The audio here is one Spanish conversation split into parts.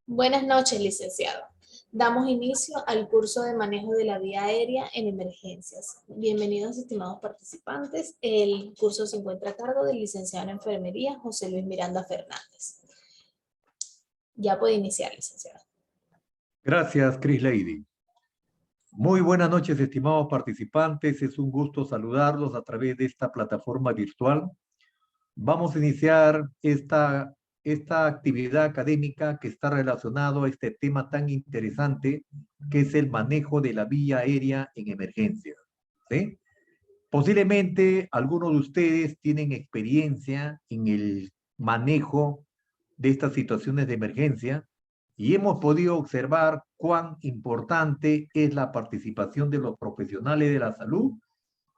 Buenas noches, licenciado. Damos inicio al curso de manejo de la vía aérea en emergencias. Bienvenidos, estimados participantes. El curso se encuentra a cargo del licenciado en enfermería, José Luis Miranda Fernández. Ya puede iniciar, licenciado. Gracias, Chris Lady. Muy buenas noches, estimados participantes. Es un gusto saludarlos a través de esta plataforma virtual. Vamos a iniciar esta actividad académica que está relacionado a este tema tan interesante que es el manejo de la vía aérea en emergencia. ¿Sí? Posiblemente algunos de ustedes tienen experiencia en el manejo de estas situaciones de emergencia y hemos podido observar cuán importante es la participación de los profesionales de la salud,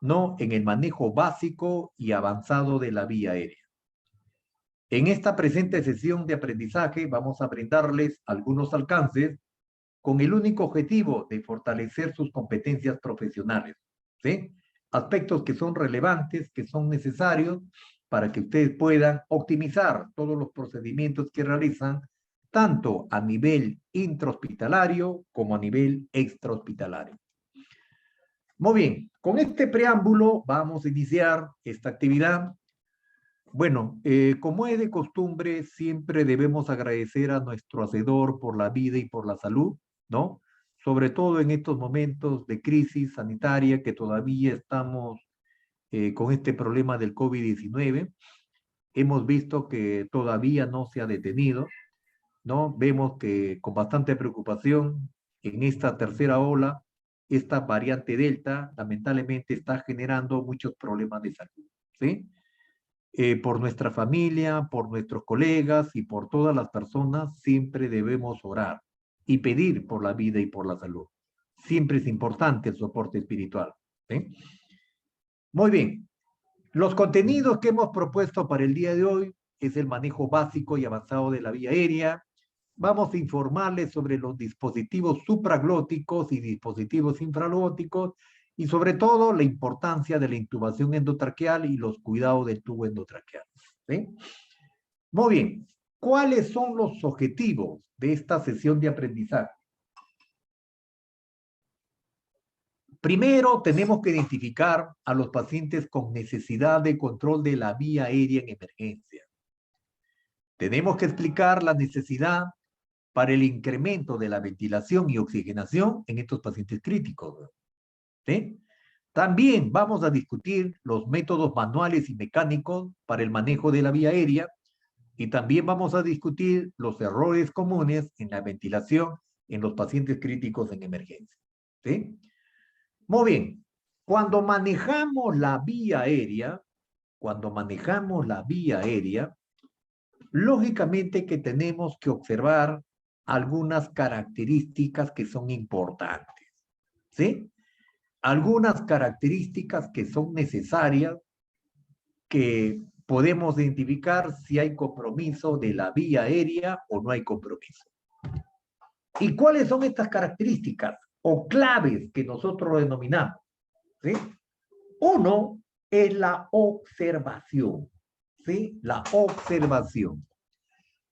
¿no?, en el manejo básico y avanzado de la vía aérea. En esta presente sesión de aprendizaje vamos a brindarles algunos alcances con el único objetivo de fortalecer sus competencias profesionales, ¿sí? Aspectos que son relevantes, que son necesarios para que ustedes puedan optimizar todos los procedimientos que realizan, tanto a nivel intrahospitalario como a nivel extrahospitalario. Muy bien, con este preámbulo vamos a iniciar esta actividad. Bueno, como es de costumbre, siempre debemos agradecer a nuestro Hacedor por la vida y por la salud, ¿no? Sobre todo en estos momentos de crisis sanitaria que todavía estamos con este problema del COVID-19. Hemos visto que todavía no se ha detenido, ¿no? Vemos que con bastante preocupación en esta tercera ola, esta variante Delta lamentablemente está generando muchos problemas de salud, ¿sí? Por nuestra familia, por nuestros colegas y por todas las personas, siempre debemos orar y pedir por la vida y por la salud. Siempre es importante el soporte espiritual, ¿sí? Muy bien. Los contenidos que hemos propuesto para el día de hoy es el manejo básico y avanzado de la vía aérea. Vamos a informarles sobre los dispositivos supraglóticos y dispositivos infraglóticos y sobre todo la importancia de la intubación endotraqueal y los cuidados del tubo endotraqueal, ¿sí? Muy bien. ¿Cuáles son los objetivos de esta sesión de aprendizaje? Primero, tenemos que identificar a los pacientes con necesidad de control de la vía aérea en emergencia. Tenemos que explicar la necesidad para el incremento de la ventilación y oxigenación en estos pacientes críticos, ¿sí? También vamos a discutir los métodos manuales y mecánicos para el manejo de la vía aérea y también vamos a discutir los errores comunes en la ventilación en los pacientes críticos en emergencia, ¿sí? Muy bien, cuando manejamos la vía aérea, lógicamente que tenemos que observar algunas características que son importantes, ¿sí? Algunas características que son necesarias, que podemos identificar si hay compromiso de la vía aérea o no hay compromiso. ¿Y cuáles son estas características o claves que nosotros lo denominamos? ¿Sí? Uno es la observación, ¿sí? La observación.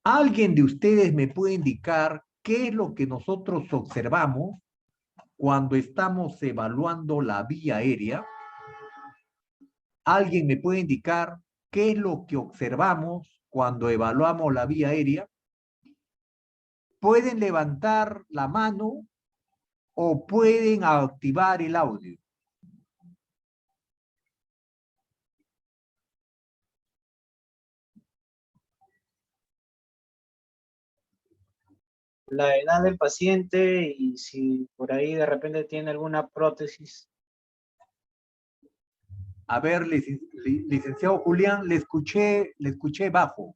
¿Alguien de ustedes me puede indicar qué es lo que nosotros observamos cuando estamos evaluando la vía aérea? ¿Alguien me puede indicar qué es lo que observamos cuando evaluamos la vía aérea? Pueden levantar la mano o pueden activar el audio. La edad del paciente y si por ahí de repente tiene alguna prótesis. A ver, licenciado Julián, le escuché bajo.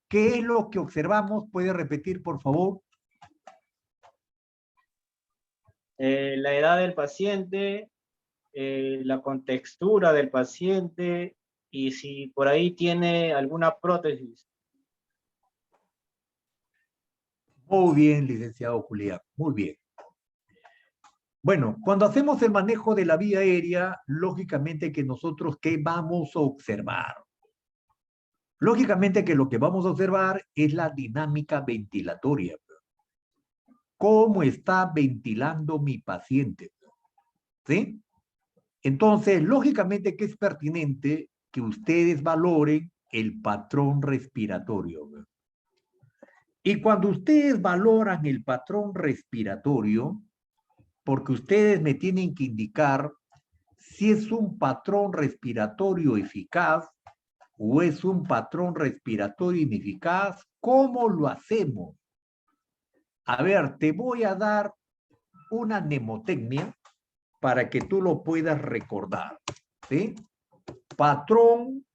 ¿Qué es lo que observamos? ¿Puede repetir, por favor? La edad del paciente, la contextura del paciente y si por ahí tiene alguna prótesis. Muy bien, licenciado Julián, muy bien. Bueno, cuando hacemos el manejo de la vía aérea, lógicamente que nosotros, ¿qué vamos a observar? Lógicamente que lo que vamos a observar es la dinámica ventilatoria, cómo está ventilando mi paciente. ¿Sí? Entonces, lógicamente que es pertinente que ustedes valoren el patrón respiratorio. Y cuando ustedes valoran el patrón respiratorio, porque ustedes me tienen que indicar si es un patrón respiratorio eficaz o es un patrón respiratorio ineficaz, ¿cómo lo hacemos? A ver, te voy a dar una mnemotecnia para que tú lo puedas recordar. ¿Sí? Patrón,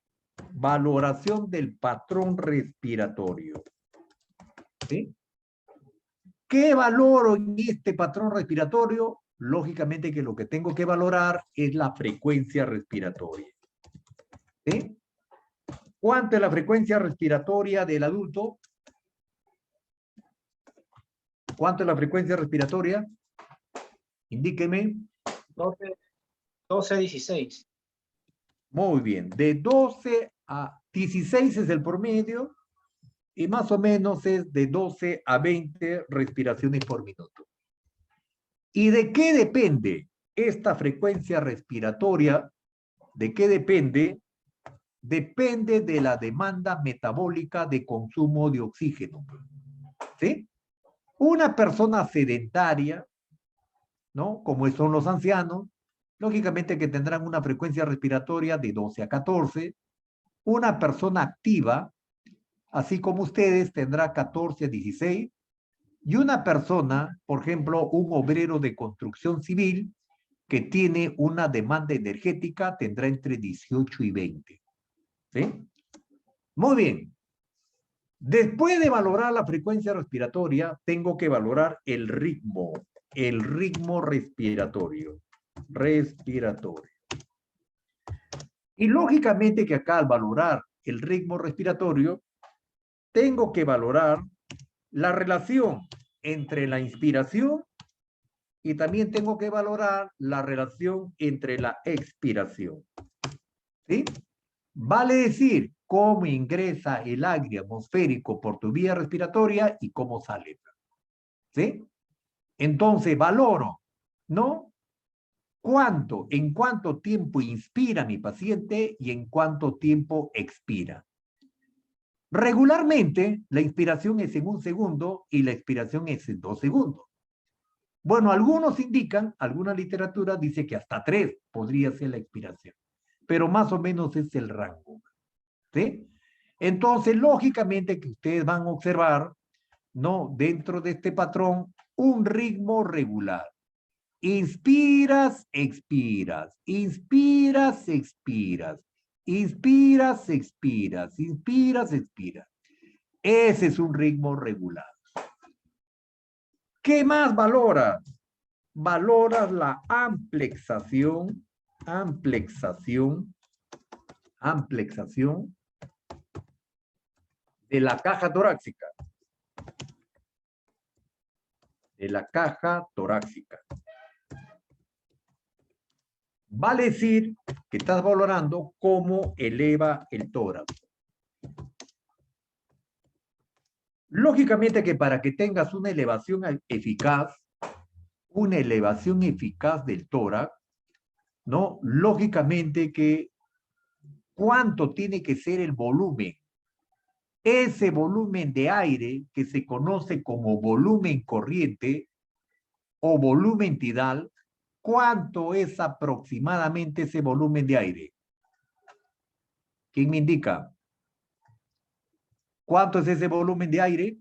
valoración del patrón respiratorio. ¿Sí? ¿Qué valoro en este patrón respiratorio? Lógicamente que lo que tengo que valorar es la frecuencia respiratoria. ¿Sí? ¿Cuánto es la frecuencia respiratoria del adulto? ¿Cuánto es la frecuencia respiratoria? Indíqueme. 12, 16. Muy bien. De 12 a 16 es el promedio y más o menos es de 12 a 20 respiraciones por minuto. ¿Y de qué depende esta frecuencia respiratoria? ¿De qué depende? Depende de la demanda metabólica de consumo de oxígeno. ¿Sí? Una persona sedentaria, ¿no? Como son los ancianos, lógicamente que tendrán una frecuencia respiratoria de 12 a 14. Una persona activa, así como ustedes, tendrá 14 a 16. Y una persona, por ejemplo, un obrero de construcción civil que tiene una demanda energética, tendrá entre 18 y 20. ¿Sí? Muy bien. Después de valorar la frecuencia respiratoria, tengo que valorar el ritmo respiratorio. Y lógicamente que acá al valorar el ritmo respiratorio, tengo que valorar la relación entre la inspiración y también tengo que valorar la relación entre la expiración. ¿Sí? Vale decir cómo ingresa el aire atmosférico por tu vía respiratoria y cómo sale. ¿Sí? Entonces valoro, ¿no? En cuánto tiempo inspira mi paciente y en cuánto tiempo expira. Regularmente, la inspiración es en 1 segundo y la expiración es en 2 segundos. Bueno, algunos indican, alguna literatura dice que hasta 3 podría ser la expiración, pero más o menos es el rango. ¿Sí? Entonces, lógicamente que ustedes van a observar, ¿no? Dentro de este patrón, un ritmo regular. Inspiras, expiras, inspiras, expiras, inspiras, expiras, inspiras, expiras. Ese es un ritmo regular. ¿Qué más valoras? Valoras la amplexación de la caja torácica. De la caja torácica. Vale decir que estás valorando cómo eleva el tórax. Lógicamente que para que tengas una elevación eficaz del tórax, ¿no? Lógicamente que ¿cuánto tiene que ser el volumen? Ese volumen de aire que se conoce como volumen corriente o volumen tidal, ¿cuánto es aproximadamente ese volumen de aire? ¿Quién me indica? ¿Cuánto es ese volumen de aire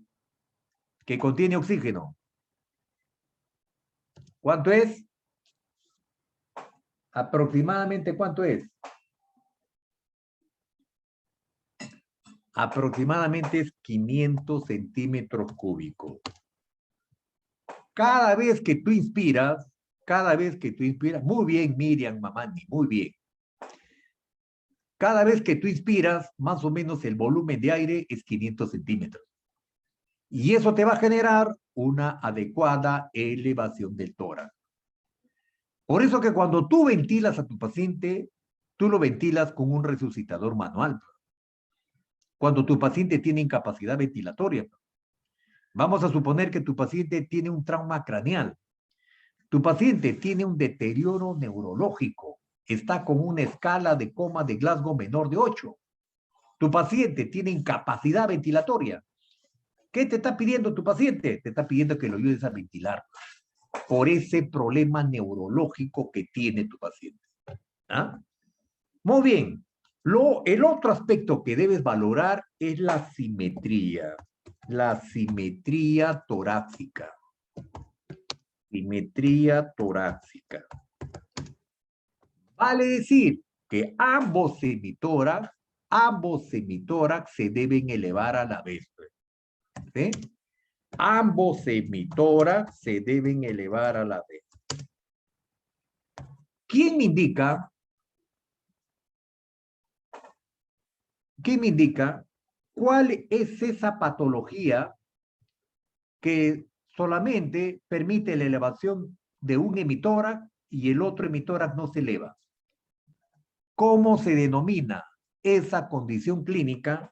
que contiene oxígeno? ¿Cuánto es? ¿Aproximadamente cuánto es? Aproximadamente es 500 centímetros cúbicos. Cada vez que tú inspiras, muy bien, Miriam Mamani, muy bien. Cada vez que tú inspiras, más o menos el volumen de aire es 500 centímetros. Y eso te va a generar una adecuada elevación del tórax. Por eso que cuando tú ventilas a tu paciente, tú lo ventilas con un resucitador manual. Cuando tu paciente tiene incapacidad ventilatoria. Vamos a suponer que tu paciente tiene un trauma craneal. Tu paciente tiene un deterioro neurológico. Está con una escala de coma de Glasgow menor de 8. Tu paciente tiene incapacidad ventilatoria. ¿Qué te está pidiendo tu paciente? Te está pidiendo que lo ayudes a ventilar por ese problema neurológico que tiene tu paciente. ¿Ah? Muy bien. El otro aspecto que debes valorar es la simetría. La simetría torácica. Simetría torácica. Vale decir que ambos semitórax se deben elevar a la vez. ¿Sí? Ambos semitórax se deben elevar a la vez. ¿Quién me indica cuál es esa patología que solamente permite la elevación de un hemitórax y el otro hemitórax no se eleva? ¿Cómo se denomina esa condición clínica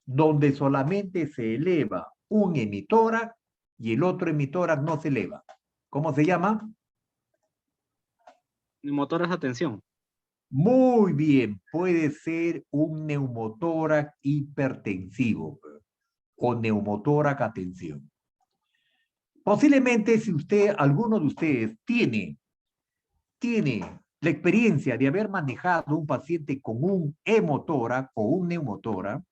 donde solamente se eleva un hemitórax y el otro hemitórax no se eleva? ¿Cómo se llama? Neumotórax de atención. Muy bien, puede ser un neumotórax hipertensivo o neumotórax a tensión. Posiblemente si alguno de ustedes tiene la experiencia de haber manejado un paciente con un hemotórax o un neumotórax,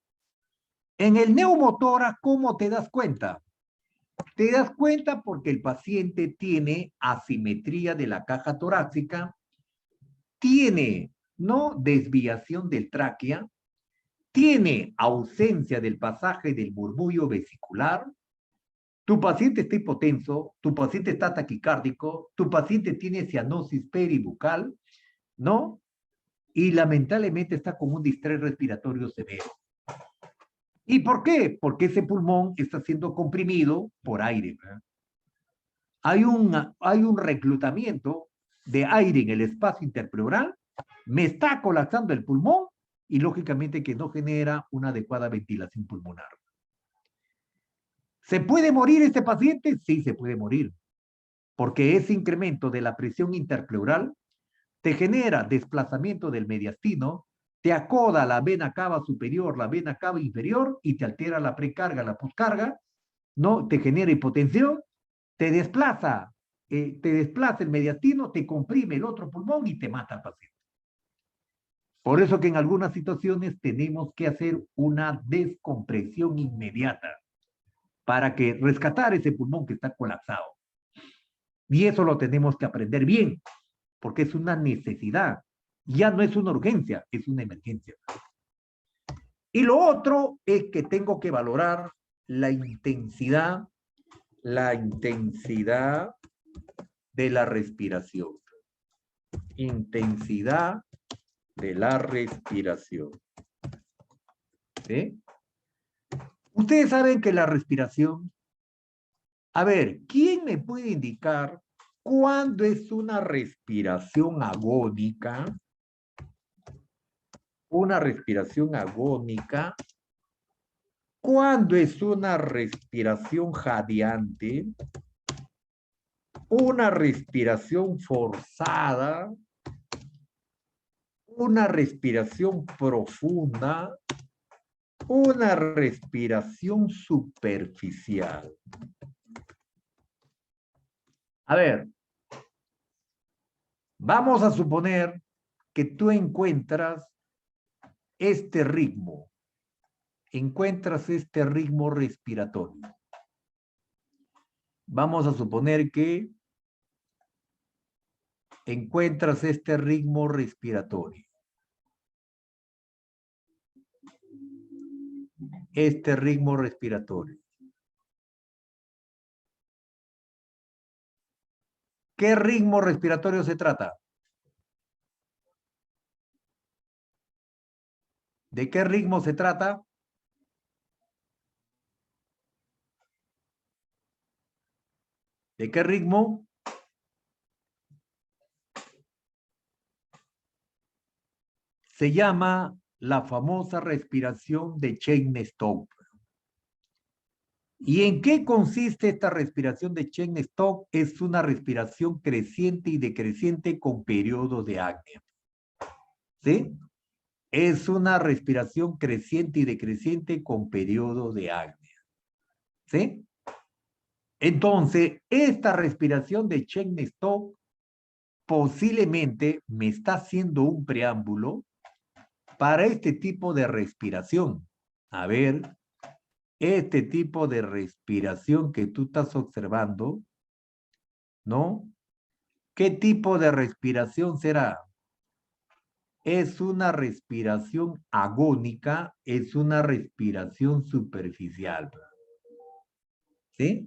en el neumotórax, ¿cómo te das cuenta? Te das cuenta porque el paciente tiene asimetría de la caja torácica, tiene desviación del tráquea, tiene ausencia del pasaje del murmullo vesicular, tu paciente está hipotenso, tu paciente está taquicárdico, tu paciente tiene cianosis peribucal, ¿no? Y lamentablemente está con un distrés respiratorio severo. ¿Y por qué? Porque ese pulmón está siendo comprimido por aire, ¿verdad? Hay un reclutamiento de aire en el espacio interpleural, me está colapsando el pulmón y lógicamente que no genera una adecuada ventilación pulmonar. ¿Se puede morir este paciente? Sí, se puede morir, porque ese incremento de la presión interpleural te genera desplazamiento del mediastino, te acoda la vena cava superior, la vena cava inferior y te altera la precarga, la poscarga, ¿no? Te genera hipotensión, te desplaza el mediastino, te comprime el otro pulmón y te mata al paciente. Por eso que en algunas situaciones tenemos que hacer una descompresión inmediata para que rescatar ese pulmón que está colapsado. Y eso lo tenemos que aprender bien, porque es una necesidad. Ya no es una urgencia, es una emergencia. Y lo otro es que tengo que valorar la intensidad de la respiración. Intensidad de la respiración. ¿Sí? Ustedes saben que la respiración... A ver, ¿quién me puede indicar cuándo es una respiración agónica? Una respiración agónica. ¿Cuándo es una respiración jadeante? Una respiración forzada. Una respiración profunda. Una respiración superficial. A ver, vamos a suponer que tú encuentras este ritmo respiratorio. Vamos a suponer que encuentras este ritmo respiratorio. Este ritmo respiratorio. ¿Qué ritmo respiratorio se trata? ¿De qué ritmo se trata? ¿De qué ritmo? Se llama la famosa respiración de Cheyne-Stokes. ¿Y en qué consiste esta respiración de Cheyne-Stokes? Es una respiración creciente y decreciente con periodos de apnea. ¿Sí? Es una respiración creciente y decreciente con periodo de apnea. ¿Sí? Entonces, esta respiración de Cheyne-Stokes posiblemente me está haciendo un preámbulo para este tipo de respiración. A ver, este tipo de respiración que tú estás observando, ¿no? ¿Qué tipo de respiración será? Es una respiración agónica, es una respiración superficial. ¿Sí?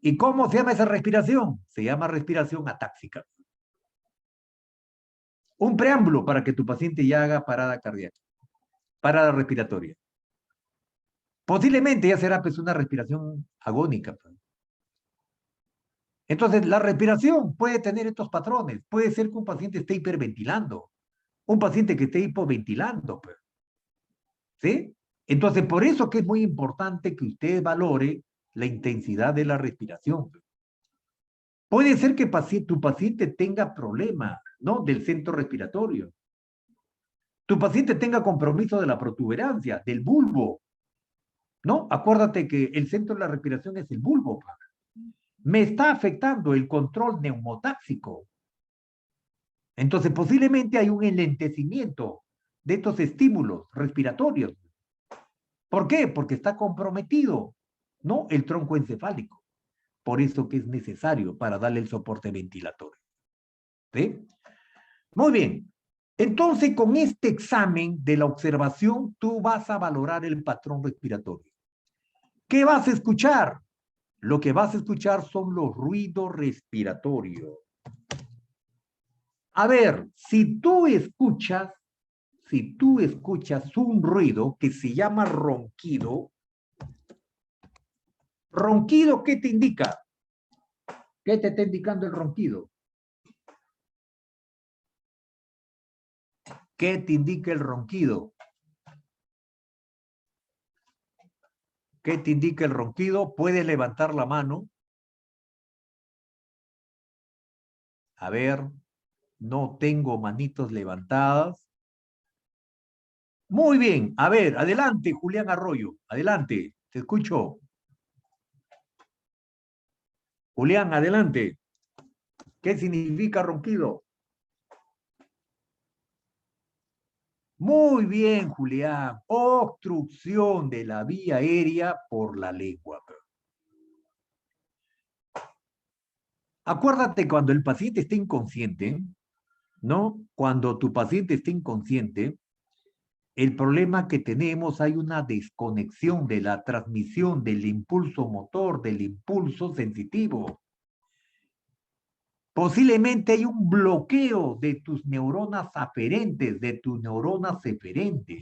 ¿Y cómo se llama esa respiración? Se llama respiración atáxica. Un preámbulo para que tu paciente ya haga parada cardíaca, parada respiratoria. Posiblemente ya será pues una respiración agónica. Entonces, la respiración puede tener estos patrones. Puede ser que un paciente esté hiperventilando, un paciente que esté hipoventilando, pues. ¿Sí? Entonces, por eso que es muy importante que usted valore la intensidad de la respiración. Puede ser que tu paciente tenga problema, ¿no? Del centro respiratorio. Tu paciente tenga compromiso de la protuberancia, del bulbo, ¿no? Acuérdate que el centro de la respiración es el bulbo. Me está afectando el control neumotáxico. Entonces, posiblemente hay un enlentecimiento de estos estímulos respiratorios. ¿Por qué? Porque está comprometido, ¿no? El tronco encefálico. Por eso que es necesario para darle el soporte ventilatorio. ¿Sí? Muy bien. Entonces, con este examen de la observación, tú vas a valorar el patrón respiratorio. ¿Qué vas a escuchar? Lo que vas a escuchar son los ruidos respiratorios. A ver, si tú escuchas un ruido que se llama ronquido, ¿ronquido qué te indica? ¿Qué te está indicando el ronquido? ¿Qué te indica el ronquido? ¿Qué te indica el ronquido? Puedes levantar la mano. A ver, no tengo manitos levantadas. Muy bien, a ver, adelante, Julián Arroyo, adelante, te escucho. Julián, adelante. ¿Qué significa ronquido? Muy bien, Julián. Obstrucción de la vía aérea por la lengua. Acuérdate cuando el paciente esté inconsciente, ¿no? Cuando tu paciente esté inconsciente, el problema que tenemos, hay una desconexión de la transmisión del impulso motor, del impulso sensitivo. Posiblemente hay un bloqueo de tus neuronas aferentes, de tus neuronas eferentes.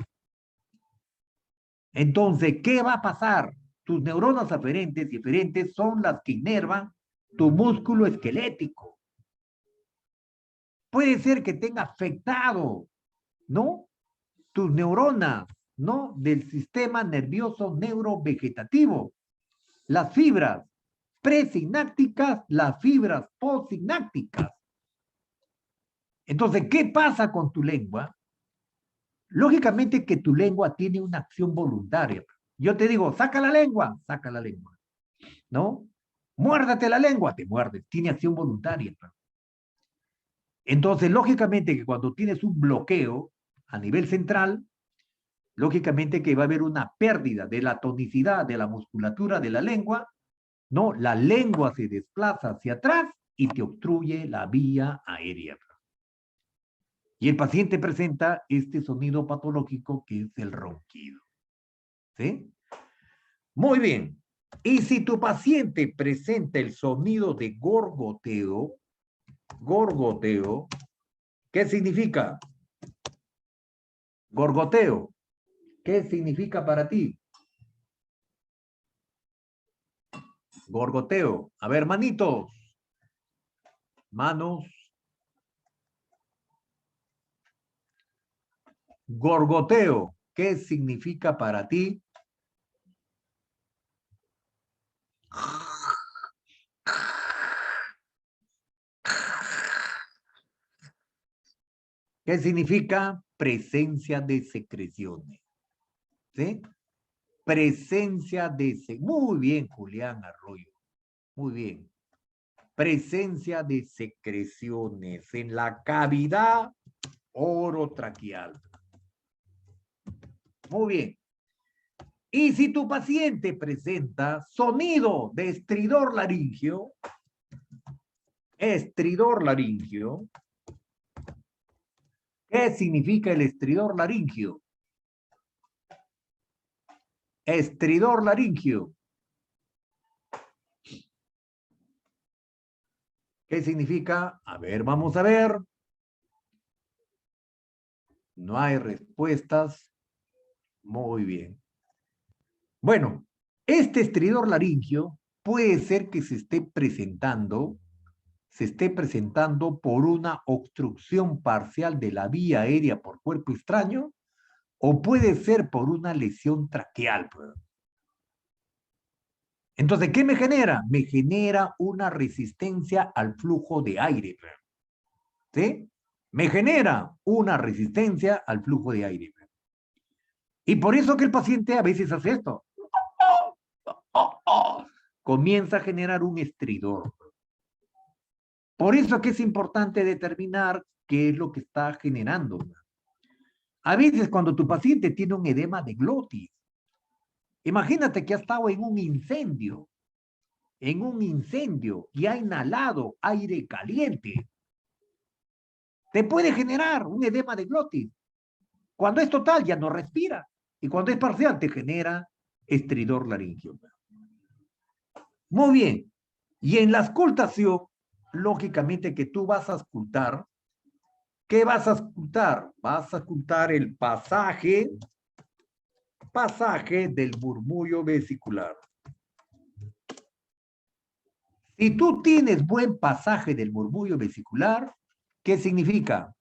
Entonces, ¿qué va a pasar? Tus neuronas aferentes y eferentes son las que inervan tu músculo esquelético. Puede ser que tenga afectado, ¿no? Tus neuronas, ¿no? Del sistema nervioso neurovegetativo. Las fibras presinápticas, las fibras postsinápticas. Entonces, ¿qué pasa con tu lengua? Lógicamente que tu lengua tiene una acción voluntaria. Yo te digo, saca la lengua, ¿no? Muérdate la lengua, te muerdes, tiene acción voluntaria. Entonces, lógicamente que cuando tienes un bloqueo a nivel central, lógicamente que va a haber una pérdida de la tonicidad de la musculatura de la lengua, ¿no? La lengua se desplaza hacia atrás y te obstruye la vía aérea. Y el paciente presenta este sonido patológico que es el ronquido. ¿Sí? Muy bien. Y si tu paciente presenta el sonido de gorgoteo, ¿qué significa? Gorgoteo, ¿qué significa para ti? Gorgoteo. A ver, manitos. Manos. Gorgoteo, ¿qué significa para ti? ¿Qué significa? Presencia de secreciones. ¿Sí? Presencia de secreciones. Muy bien, Julián Arroyo. Muy bien. Presencia de secreciones en la cavidad orotraqueal. Muy bien. Y si tu paciente presenta sonido de estridor laringio, ¿qué significa el estridor laringio? Estridor laringio. ¿Qué significa? A ver, vamos a ver. No hay respuestas. Muy bien. Bueno, este estridor laringio puede ser que se esté presentando por una obstrucción parcial de la vía aérea por cuerpo extraño o puede ser por una lesión traqueal. Entonces, ¿qué me genera? Me genera una resistencia al flujo de aire. ¿Sí? Me genera una resistencia al flujo de aire. Y por eso que el paciente a veces hace esto. Comienza a generar un estridor. Por eso que es importante determinar qué es lo que está generando. A veces cuando tu paciente tiene un edema de glotis, imagínate que ha estado en un incendio y ha inhalado aire caliente. Te puede generar un edema de glotis. Cuando es total ya no respira. Y cuando es parcial te genera estridor laringio. Muy bien. Y en la auscultación, lógicamente que tú vas a auscultar. ¿Qué vas a auscultar? Vas a auscultar el pasaje del murmullo vesicular. Si tú tienes buen pasaje del murmullo vesicular, ¿qué significa?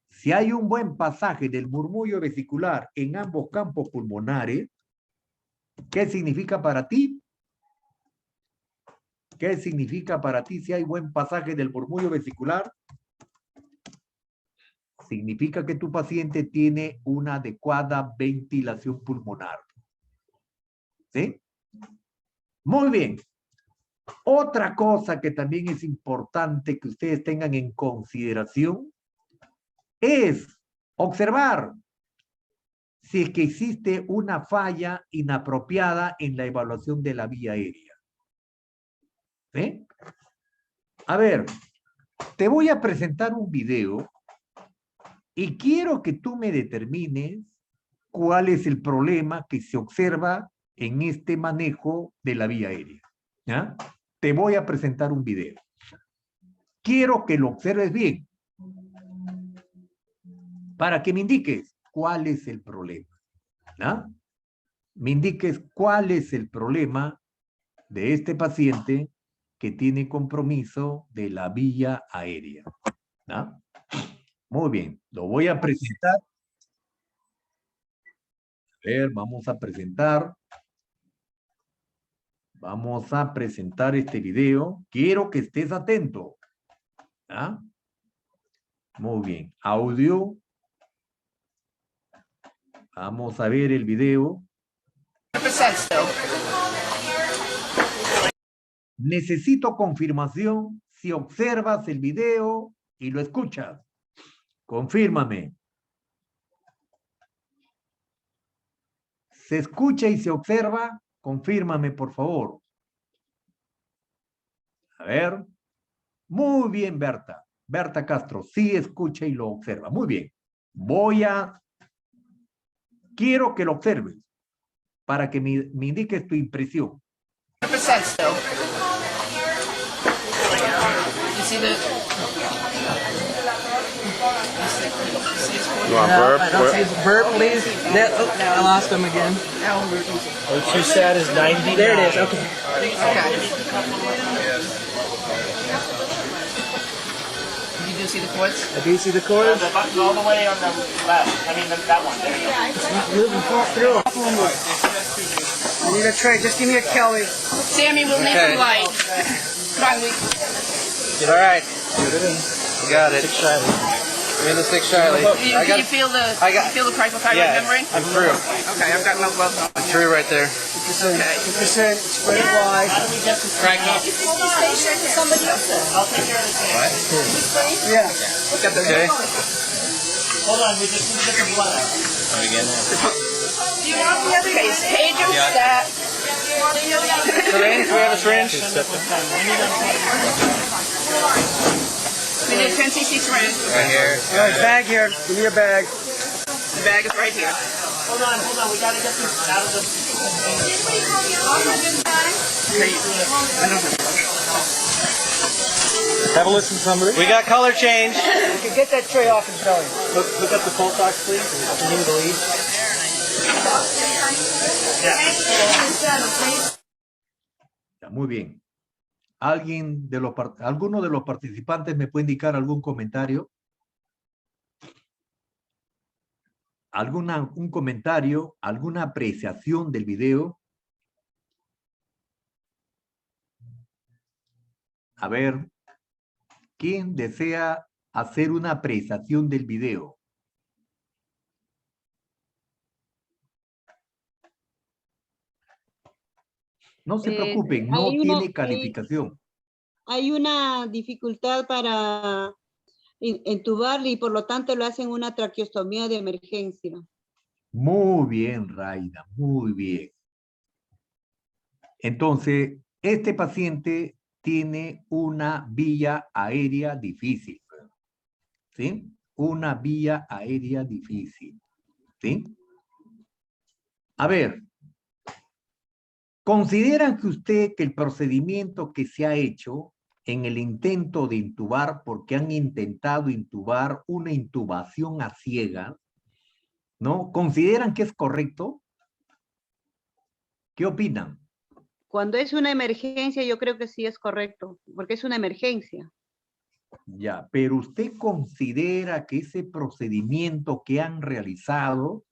Si hay un buen pasaje del murmullo vesicular en ambos campos pulmonares, ¿qué significa para ti? ¿Qué significa para ti si hay buen pasaje del murmullo vesicular? Significa que tu paciente tiene una adecuada ventilación pulmonar. ¿Sí? Muy bien. Otra cosa que también es importante que ustedes tengan en consideración es observar si es que existe una falla inapropiada en la evaluación de la vía aérea. ¿Sí? A ver, te voy a presentar un video y quiero que tú me determines cuál es el problema que se observa en este manejo de la vía aérea. ¿Ya? Te voy a presentar un video. Quiero que lo observes bien para que me indiques cuál es el problema. ¿Ya? Me indiques cuál es el problema de este paciente que tiene compromiso de la vía aérea. ¿Ya? Muy bien, lo voy a presentar. A ver, vamos a presentar. Vamos a presentar este video. Quiero que estés atento. ¿Ah? Muy bien. Audio. Vamos a ver el video. Necesito confirmación si observas el video y lo escuchas. Confírmame. ¿Se escucha y se observa? Confírmame, por favor. A ver. Muy bien, Berta. Berta Castro, sí escucha y lo observa. Muy bien. Quiero que lo observes para que me indiques tu impresión. You want burp? Burp, please. I lost him again. What you said is 90. There it is. Okay. You do see the cords? I do see the cords. The button's all the way on the left. I mean, that one. There you go. Moving through. I need a tray. Just give me a Kelly. Sammy will make you light. Come on, we. All right. Got it. Give me the 6 Shiley. Can you feel the hypothyroid membrane? I'm through. Okay, I've got milk gloves on. I'm through right there. 2%, spread it wide. Crack up. Yeah. Okay, Okay. page of stat. Syringe? We have a syringe? We need a 10 cc syringe. Right here. All right, bag here. Give me a bag. The bag is right here. Hold on. We gotta get this out of the. Have a listen, somebody. We got color change. You can get that tray off and Kelly. Look up the pulse ox, please. You need the lead. Ya, muy bien. ¿Alguno de los participantes me puede indicar algún comentario? ¿Un comentario, alguna apreciación del video? A ver, ¿quién desea hacer una apreciación del video? No se preocupen, no tiene calificación. Hay una dificultad para entubarle y por lo tanto le hacen una traqueostomía de emergencia. Muy bien, Raida, muy bien. Entonces, este paciente tiene una vía aérea difícil, ¿sí? Una vía aérea difícil, ¿sí? A ver, ¿consideran que el procedimiento que se ha hecho en el intento de intubar, porque han intentado intubar una intubación a ciegas, ¿no? ¿Consideran que es correcto? ¿Qué opinan? Cuando es una emergencia, yo creo que sí es correcto, porque es una emergencia. Ya, pero ¿usted considera que ese procedimiento que han realizado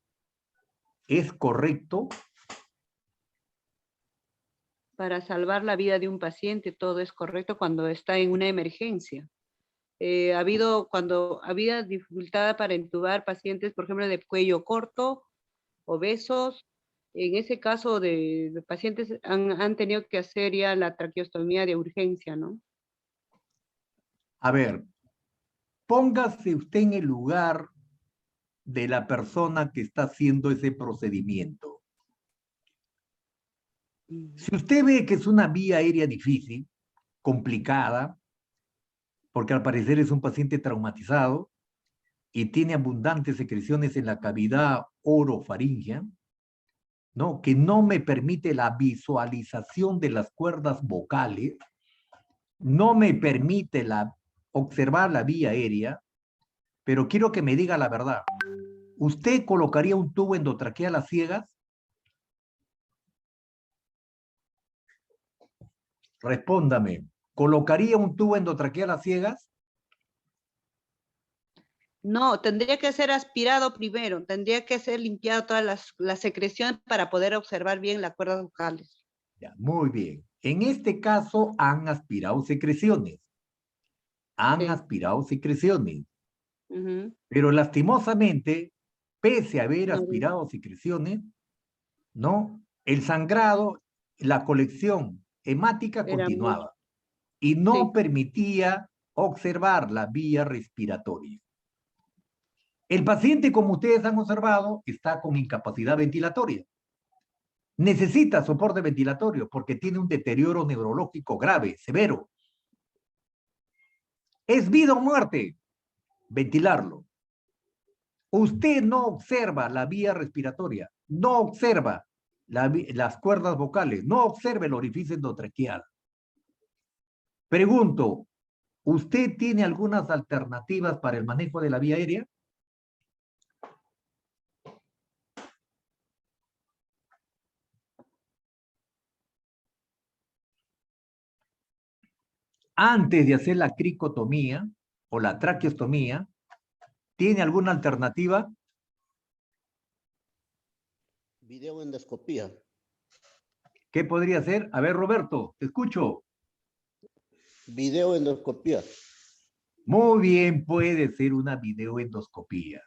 es correcto? Para salvar la vida de un paciente, todo es correcto cuando está en una emergencia. Cuando había dificultad para intubar pacientes, por ejemplo, de cuello corto, obesos, en ese caso de pacientes han tenido que hacer ya la traqueostomía de urgencia, ¿no? A ver, póngase usted en el lugar de la persona que está haciendo ese procedimiento. Si usted ve que es una vía aérea difícil, complicada, porque al parecer es un paciente traumatizado y tiene abundantes secreciones en la cavidad orofaringea, ¿no? Que no me permite la visualización de las cuerdas vocales, no me permite observar la vía aérea, pero quiero que me diga la verdad. ¿Usted colocaría un tubo endotraqueal a ciegas? Respóndame. ¿Colocaría un tubo endotraqueal a ciegas? No, tendría que ser aspirado primero, tendría que ser limpiado todas las secreciones para poder observar bien las cuerdas vocales. Ya, muy bien. En este caso han aspirado secreciones. Han aspirado secreciones. Pero lastimosamente, pese a haber aspirado secreciones, ¿no? El sangrado, la colección hemática continuaba y no permitía observar la vía respiratoria. El paciente, como ustedes han observado, está con incapacidad ventilatoria. Necesita soporte ventilatorio porque tiene un deterioro neurológico grave, severo. ¿Es vida o muerte? Ventilarlo. Usted no observa la vía respiratoria, no observa las cuerdas vocales, no observa el orificio endotraqueal. Pregunto, ¿usted tiene algunas alternativas para el manejo de la vía aérea? Antes de hacer la cricotomía o la traqueostomía, ¿tiene alguna alternativa? Videoendoscopía. ¿Qué podría ser? A ver, Roberto, te escucho. Videoendoscopía. Muy bien, puede ser una videoendoscopía.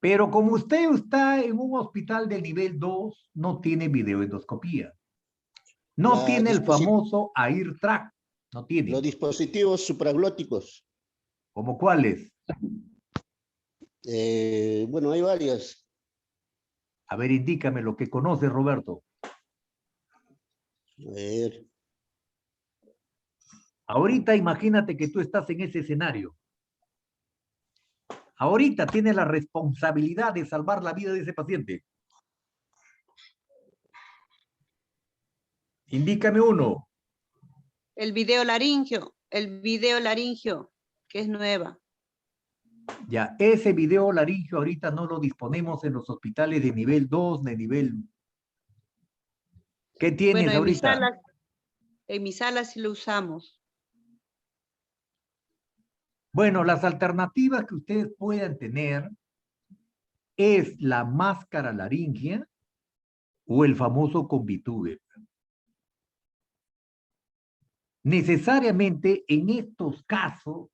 Pero como usted está en un hospital de nivel 2, no tiene videoendoscopía. No tiene el famoso AirTrack. No tiene. Los dispositivos supraglóticos. ¿Cómo cuáles? Bueno, hay varias. A ver, indícame lo que conoce, Roberto. A ver. Ahorita imagínate que tú estás en ese escenario. Ahorita tienes la responsabilidad de salvar la vida de ese paciente. Indícame uno. El videolaringio, que es nueva. Ya, ese videolaringio ahorita no lo disponemos en los hospitales de nivel 2, de nivel... ¿Qué tienes Bueno, ahorita? En mi sala sí lo usamos. Bueno, las alternativas que ustedes puedan tener es la máscara laringea o el famoso Convitube. Necesariamente en estos casos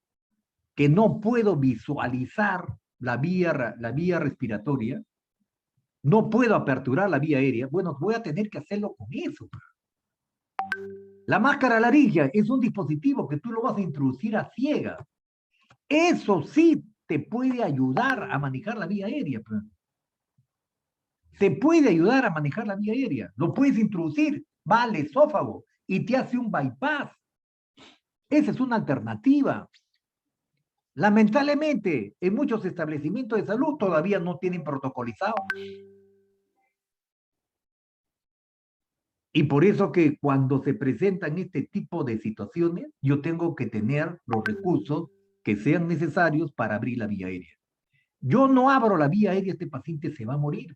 que no puedo visualizar la vía respiratoria, no puedo aperturar la vía aérea, bueno, voy a tener que hacerlo con eso. La máscara laringea es un dispositivo que tú lo vas a introducir a ciegas. Eso sí te puede ayudar a manejar la vía aérea. Te puede ayudar a manejar la vía aérea. Lo puedes introducir, va al esófago y te hace un bypass. Esa es una alternativa. Lamentablemente, en muchos establecimientos de salud todavía no tienen protocolizado. Y por eso que cuando se presentan este tipo de situaciones, yo tengo que tener los recursos que sean necesarios para abrir la vía aérea. Yo no abro la vía aérea, este paciente se va a morir.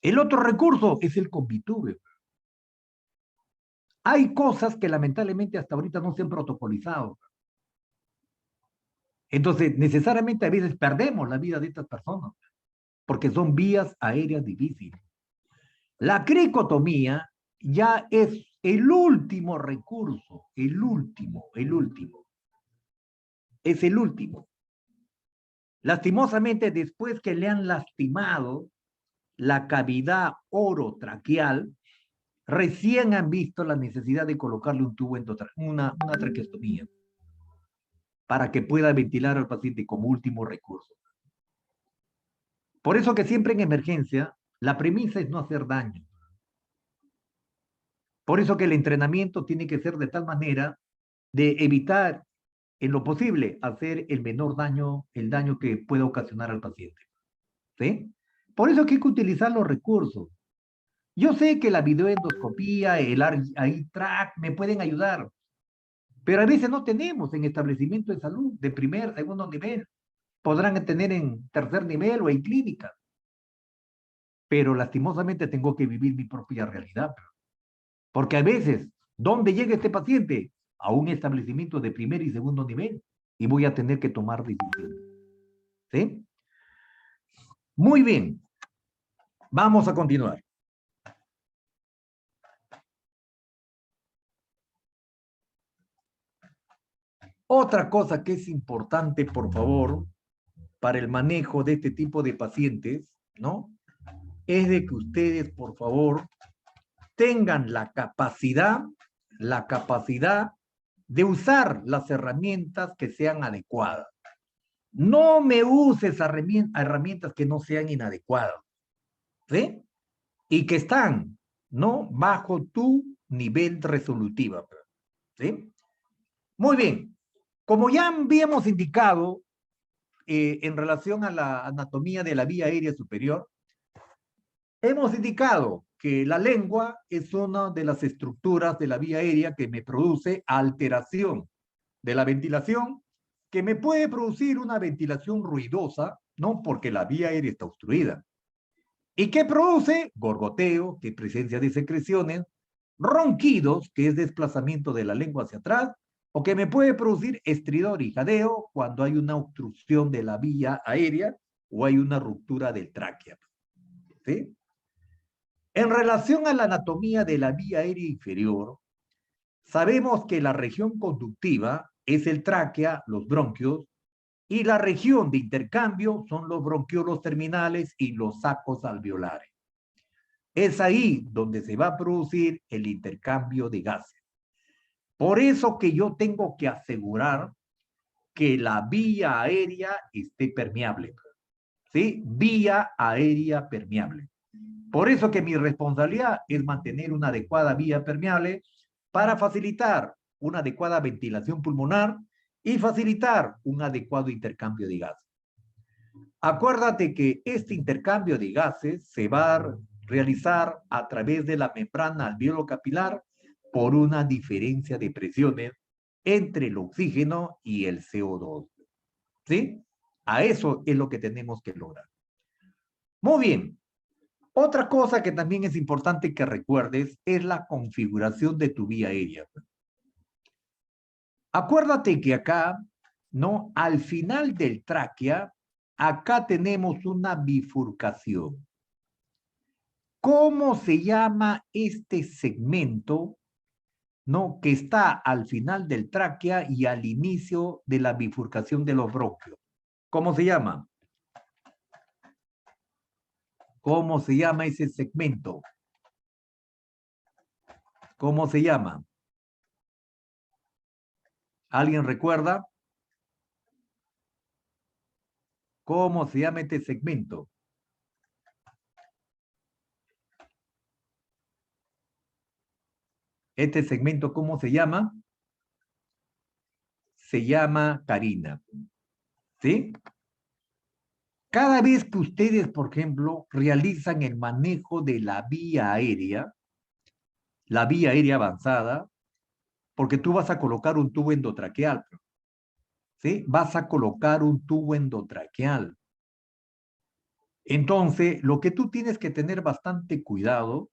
El otro recurso es el Convitube. Hay cosas que lamentablemente hasta ahorita no se han protocolizado. Entonces, necesariamente a veces perdemos la vida de estas personas, porque son vías aéreas difíciles. La cricotomía ya es el último recurso, el último. Es el último. Lastimosamente, después que le han lastimado la cavidad orotraqueal, recién han visto la necesidad de colocarle un tubo una traqueostomía para que pueda ventilar al paciente como último recurso. Por eso que siempre en emergencia, la premisa es no hacer daño. Por eso que el entrenamiento tiene que ser de tal manera de evitar, en lo posible, hacer el menor daño, el daño que pueda ocasionar al paciente. ¿Sí? Por eso que hay que utilizar los recursos. Yo sé que la videoendoscopía, el AirTrack me pueden ayudar, pero a veces no tenemos en establecimientos de salud de primer, segundo nivel. Podrán tener en tercer nivel o en clínica. Pero lastimosamente tengo que vivir mi propia realidad. Porque a veces, ¿dónde llega este paciente? A un establecimiento de primer y segundo nivel. Y voy a tener que tomar decisiones. ¿Sí? Muy bien. Vamos a continuar. Otra cosa que es importante, por favor, para el manejo de este tipo de pacientes, ¿no? Es de que ustedes, por favor, tengan la capacidad de usar las herramientas que sean adecuadas. No me uses herramientas que no sean inadecuadas, ¿sí? Y que están, ¿no? Bajo tu nivel resolutivo, ¿sí? Muy bien. Como ya habíamos indicado en relación a la anatomía de la vía aérea superior, hemos indicado que la lengua es una de las estructuras de la vía aérea que me produce alteración de la ventilación, que me puede producir una ventilación ruidosa, ¿no? Porque la vía aérea está obstruida. ¿Y qué produce? Gorgoteo, que es presencia de secreciones, ronquidos, que es desplazamiento de la lengua hacia atrás, o que me puede producir estridor y jadeo cuando hay una obstrucción de la vía aérea o hay una ruptura del tráquea. ¿Sí? En relación a la anatomía de la vía aérea inferior, sabemos que la región conductiva es el tráquea, los bronquios, y la región de intercambio son los bronquiolos terminales y los sacos alveolares. Es ahí donde se va a producir el intercambio de gases. Por eso que yo tengo que asegurar que la vía aérea esté permeable. ¿Sí? Vía aérea permeable. Por eso que mi responsabilidad es mantener una adecuada vía permeable para facilitar una adecuada ventilación pulmonar y facilitar un adecuado intercambio de gases. Acuérdate que este intercambio de gases se va a realizar a través de la membrana alveolo-capilar por una diferencia de presiones entre el oxígeno y el CO2. ¿Sí? A eso es lo que tenemos que lograr. Muy bien. Otra cosa que también es importante que recuerdes es la configuración de tu vía aérea. Acuérdate que acá, ¿no? Al final del tráquea, acá tenemos una bifurcación. ¿Cómo se llama este segmento, ¿no? Que está al final del tráquea y al inicio de la bifurcación de los bronquios? ¿Cómo se llama? ¿Cómo se llama ese segmento? ¿Cómo se llama? ¿Alguien recuerda? ¿Cómo se llama este segmento? Este segmento, ¿cómo se llama? Se llama carina. ¿Sí? Cada vez que ustedes, por ejemplo, realizan el manejo de la vía aérea avanzada, porque tú vas a colocar un tubo endotraqueal, ¿sí? Vas a colocar un tubo endotraqueal. Entonces, lo que tú tienes que tener bastante cuidado,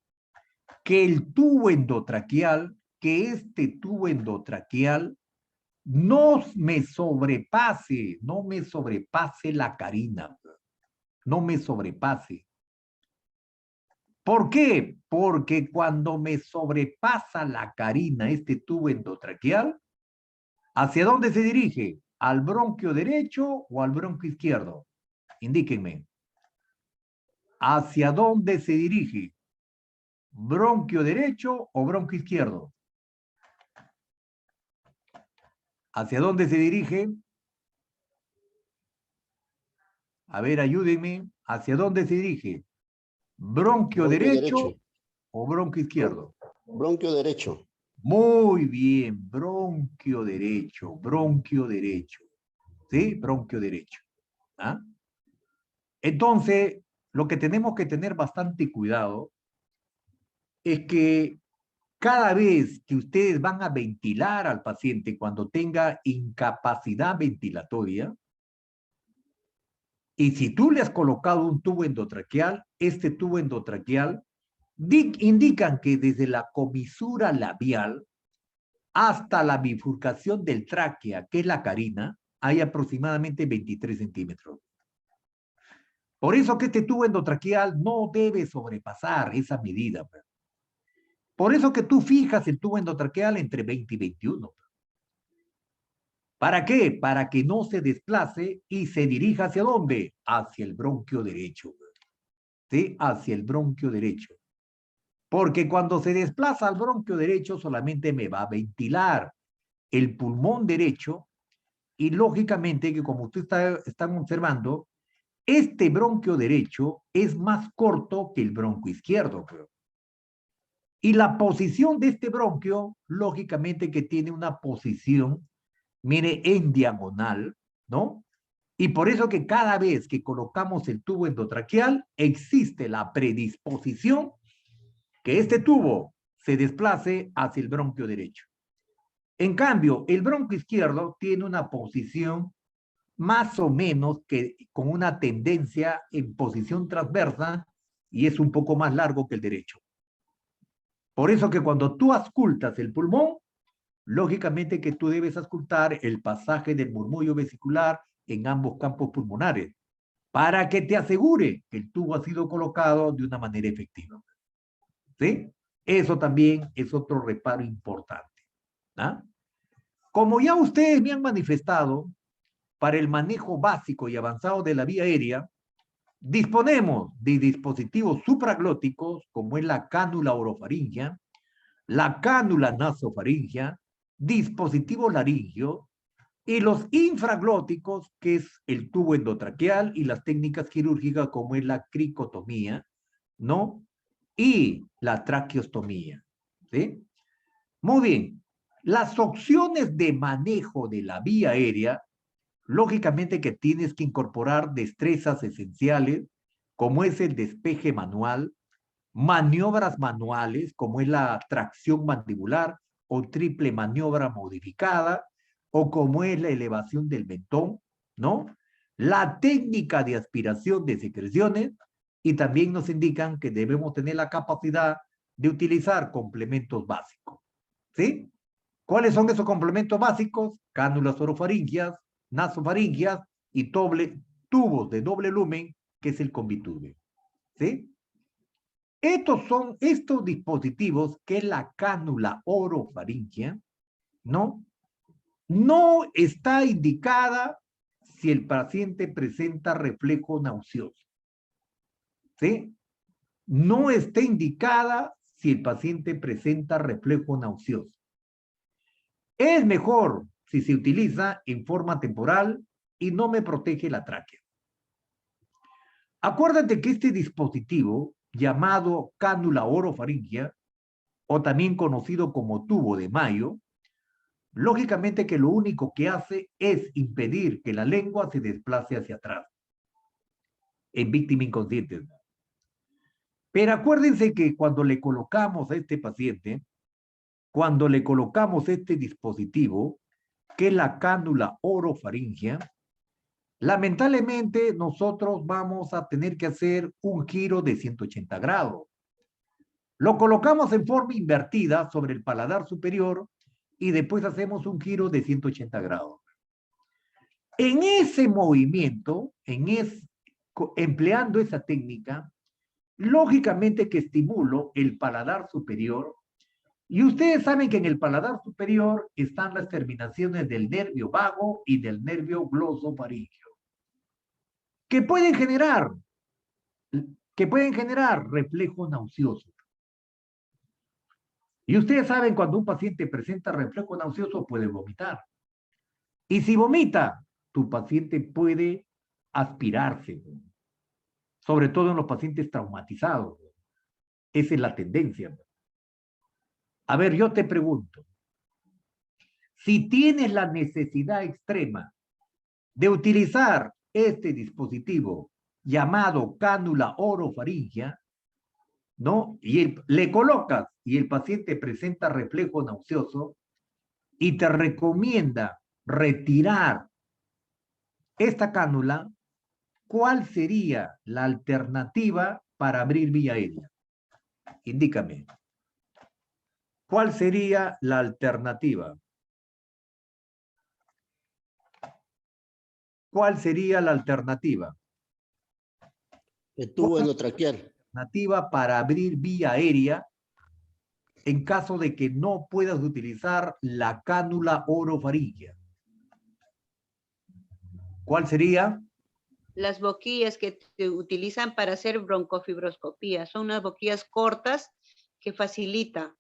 que el tubo endotraqueal, que este tubo endotraqueal no me sobrepase la carina, no me sobrepase. ¿Por qué? Porque cuando me sobrepasa la carina, este tubo endotraqueal, ¿hacia dónde se dirige? ¿Al bronquio derecho o al bronquio izquierdo? Indíquenme. ¿Hacia dónde se dirige? ¿Bronquio derecho o bronquio izquierdo? ¿Hacia dónde se dirige? A ver, ayúdenme. ¿Hacia dónde se dirige? ¿Bronquio derecho o bronquio izquierdo? Bronquio derecho. Muy bien, bronquio derecho, bronquio derecho. ¿Sí? Bronquio derecho. ¿Ah? Entonces, lo que tenemos que tener bastante cuidado es que cada vez que ustedes van a ventilar al paciente cuando tenga incapacidad ventilatoria, y si tú le has colocado un tubo endotraqueal, este tubo endotraqueal indican que desde la comisura labial hasta la bifurcación del tráquea, que es la carina, hay aproximadamente 23 centímetros. Por eso que este tubo endotraqueal no debe sobrepasar esa medida. Por eso que tú fijas el tubo endotraqueal entre 20 y 21. ¿Para qué? Para que no se desplace y se dirija ¿hacia dónde? Hacia el bronquio derecho. ¿Sí? Hacia el bronquio derecho. Porque cuando se desplaza al bronquio derecho solamente me va a ventilar el pulmón derecho y lógicamente que como ustedes están observando, este bronquio derecho es más corto que el bronquio izquierdo. Y la posición de este bronquio, lógicamente que tiene una posición, mire, en diagonal, ¿no? Y por eso que cada vez que colocamos el tubo endotraqueal, existe la predisposición que este tubo se desplace hacia el bronquio derecho. En cambio, el bronquio izquierdo tiene una posición más o menos que con una tendencia en posición transversa y es un poco más largo que el derecho. Por eso que cuando tú auscultas el pulmón, lógicamente que tú debes auscultar el pasaje del murmullo vesicular en ambos campos pulmonares para que te asegure que el tubo ha sido colocado de una manera efectiva. ¿Sí? Eso también es otro reparo importante. ¿Ah? Como ya ustedes me han manifestado, para el manejo básico y avanzado de la vía aérea, disponemos de dispositivos supraglóticos, como es la cánula orofaringea, la cánula nasofaringea, dispositivo laringio, y los infraglóticos, que es el tubo endotraqueal, y las técnicas quirúrgicas, como es la cricotomía, ¿no? Y la traqueostomía, ¿sí? Muy bien. Las opciones de manejo de la vía aérea, lógicamente que tienes que incorporar destrezas esenciales, como es el despeje manual, maniobras manuales, como es la tracción mandibular o triple maniobra modificada, o como es la elevación del mentón, ¿no? La técnica de aspiración de secreciones, y también nos indican que debemos tener la capacidad de utilizar complementos básicos, ¿sí? ¿Cuáles son esos complementos básicos? Cánulas orofaringeas, nasofaringeas y tubos de doble lumen, que es el combitube, ¿sí? Estos dispositivos, que es la cánula orofaringea, ¿no? No está indicada si el paciente presenta reflejo nauseoso, ¿sí? No está indicada si el paciente presenta reflejo nauseoso. Es mejor si se utiliza en forma temporal y no me protege la tráquea. Acuérdate que este dispositivo, llamado cánula orofaringea, o también conocido como tubo de Mayo, lógicamente que lo único que hace es impedir que la lengua se desplace hacia atrás en víctima inconsciente. Pero acuérdense que cuando le colocamos a este paciente, cuando le colocamos este dispositivo, que es la cánula orofaringea, lamentablemente nosotros vamos a tener que hacer un giro de 180 grados. Lo colocamos en forma invertida sobre el paladar superior y después hacemos un giro de 180 grados. En ese movimiento, empleando esa técnica, lógicamente que estimulo el paladar superior, y ustedes saben que en el paladar superior están las terminaciones del nervio vago y del nervio glosofaríngeo, que pueden generar reflejo nauseoso. Y ustedes saben, cuando un paciente presenta reflejo nauseoso, puede vomitar. Y si vomita, tu paciente puede aspirarse, sobre todo en los pacientes traumatizados. Esa es la tendencia. A ver, yo te pregunto, si tienes la necesidad extrema de utilizar este dispositivo llamado cánula orofaringea, ¿no? Y le colocas y el paciente presenta reflejo nauseoso y te recomienda retirar esta cánula, ¿cuál sería la alternativa para abrir vía aérea? Indícame. ¿Cuál sería la alternativa? ¿Cuál sería la alternativa? El tubo endotraqueal. Alternativa para abrir vía aérea en caso de que no puedas utilizar la cánula orofaringea. ¿Cuál sería? Las boquillas que se utilizan para hacer broncofibroscopía. Son unas boquillas cortas que facilita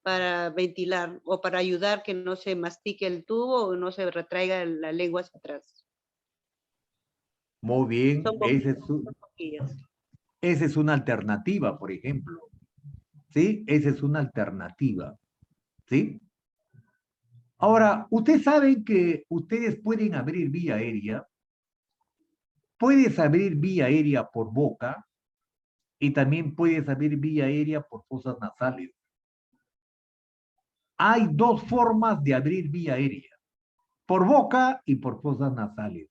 para ventilar o para ayudar que no se mastique el tubo o no se retraiga la lengua hacia atrás. Muy bien, Son boquillas. esa es una alternativa, por ejemplo. ¿Sí? Esa es una alternativa. ¿Sí? Ahora, ustedes saben que ustedes pueden abrir vía aérea. Puedes abrir vía aérea por boca y también puedes abrir vía aérea por fosas nasales. Hay dos formas de abrir vía aérea, por boca y por fosas nasales.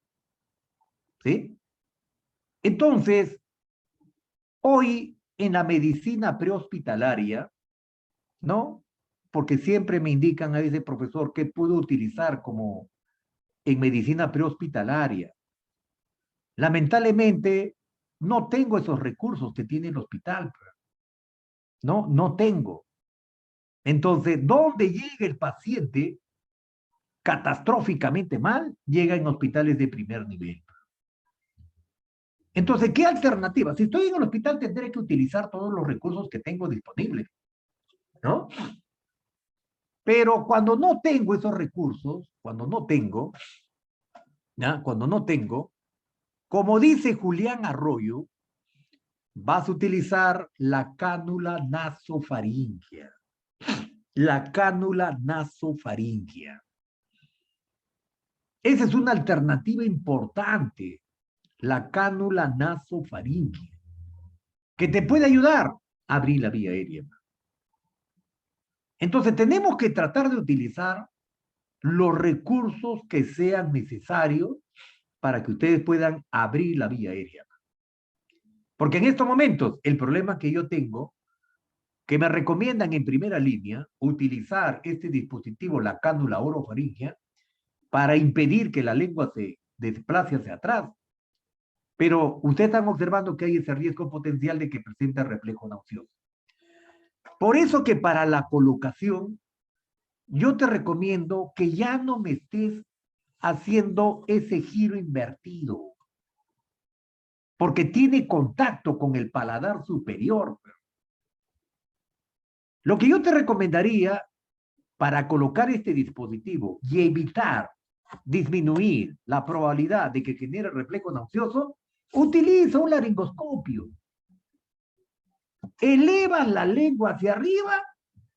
¿Sí? Entonces, hoy en la medicina prehospitalaria, ¿no? Porque siempre me indican a veces, profesor, ¿qué puedo utilizar como en medicina prehospitalaria? Lamentablemente, no tengo esos recursos que tiene el hospital. No, no tengo. Entonces, ¿dónde llega el paciente catastróficamente mal? Llega en hospitales de primer nivel. Entonces, ¿qué alternativa? Si estoy en el hospital, tendré que utilizar todos los recursos que tengo disponibles, ¿no? Pero cuando no tengo esos recursos, cuando no tengo, ¿ya? Cuando no tengo, como dice Julián Arroyo, vas a utilizar la cánula nasofaríngea. La cánula nasofaríngea. Esa es una alternativa importante, la cánula nasofaríngea, que te puede ayudar a abrir la vía aérea. Entonces, tenemos que tratar de utilizar los recursos que sean necesarios para que ustedes puedan abrir la vía aérea. Porque en estos momentos, el problema que yo tengo, que me recomiendan en primera línea utilizar este dispositivo, la cánula orofaríngea, para impedir que la lengua se desplace hacia atrás. Pero ustedes están observando que hay ese riesgo potencial de que presente reflejo nauseoso. Por eso que para la colocación, yo te recomiendo que ya no me estés haciendo ese giro invertido, porque tiene contacto con el paladar superior. Lo que yo te recomendaría para colocar este dispositivo y evitar disminuir la probabilidad de que genere reflejo nauseoso, utiliza un laringoscopio. Elevas la lengua hacia arriba,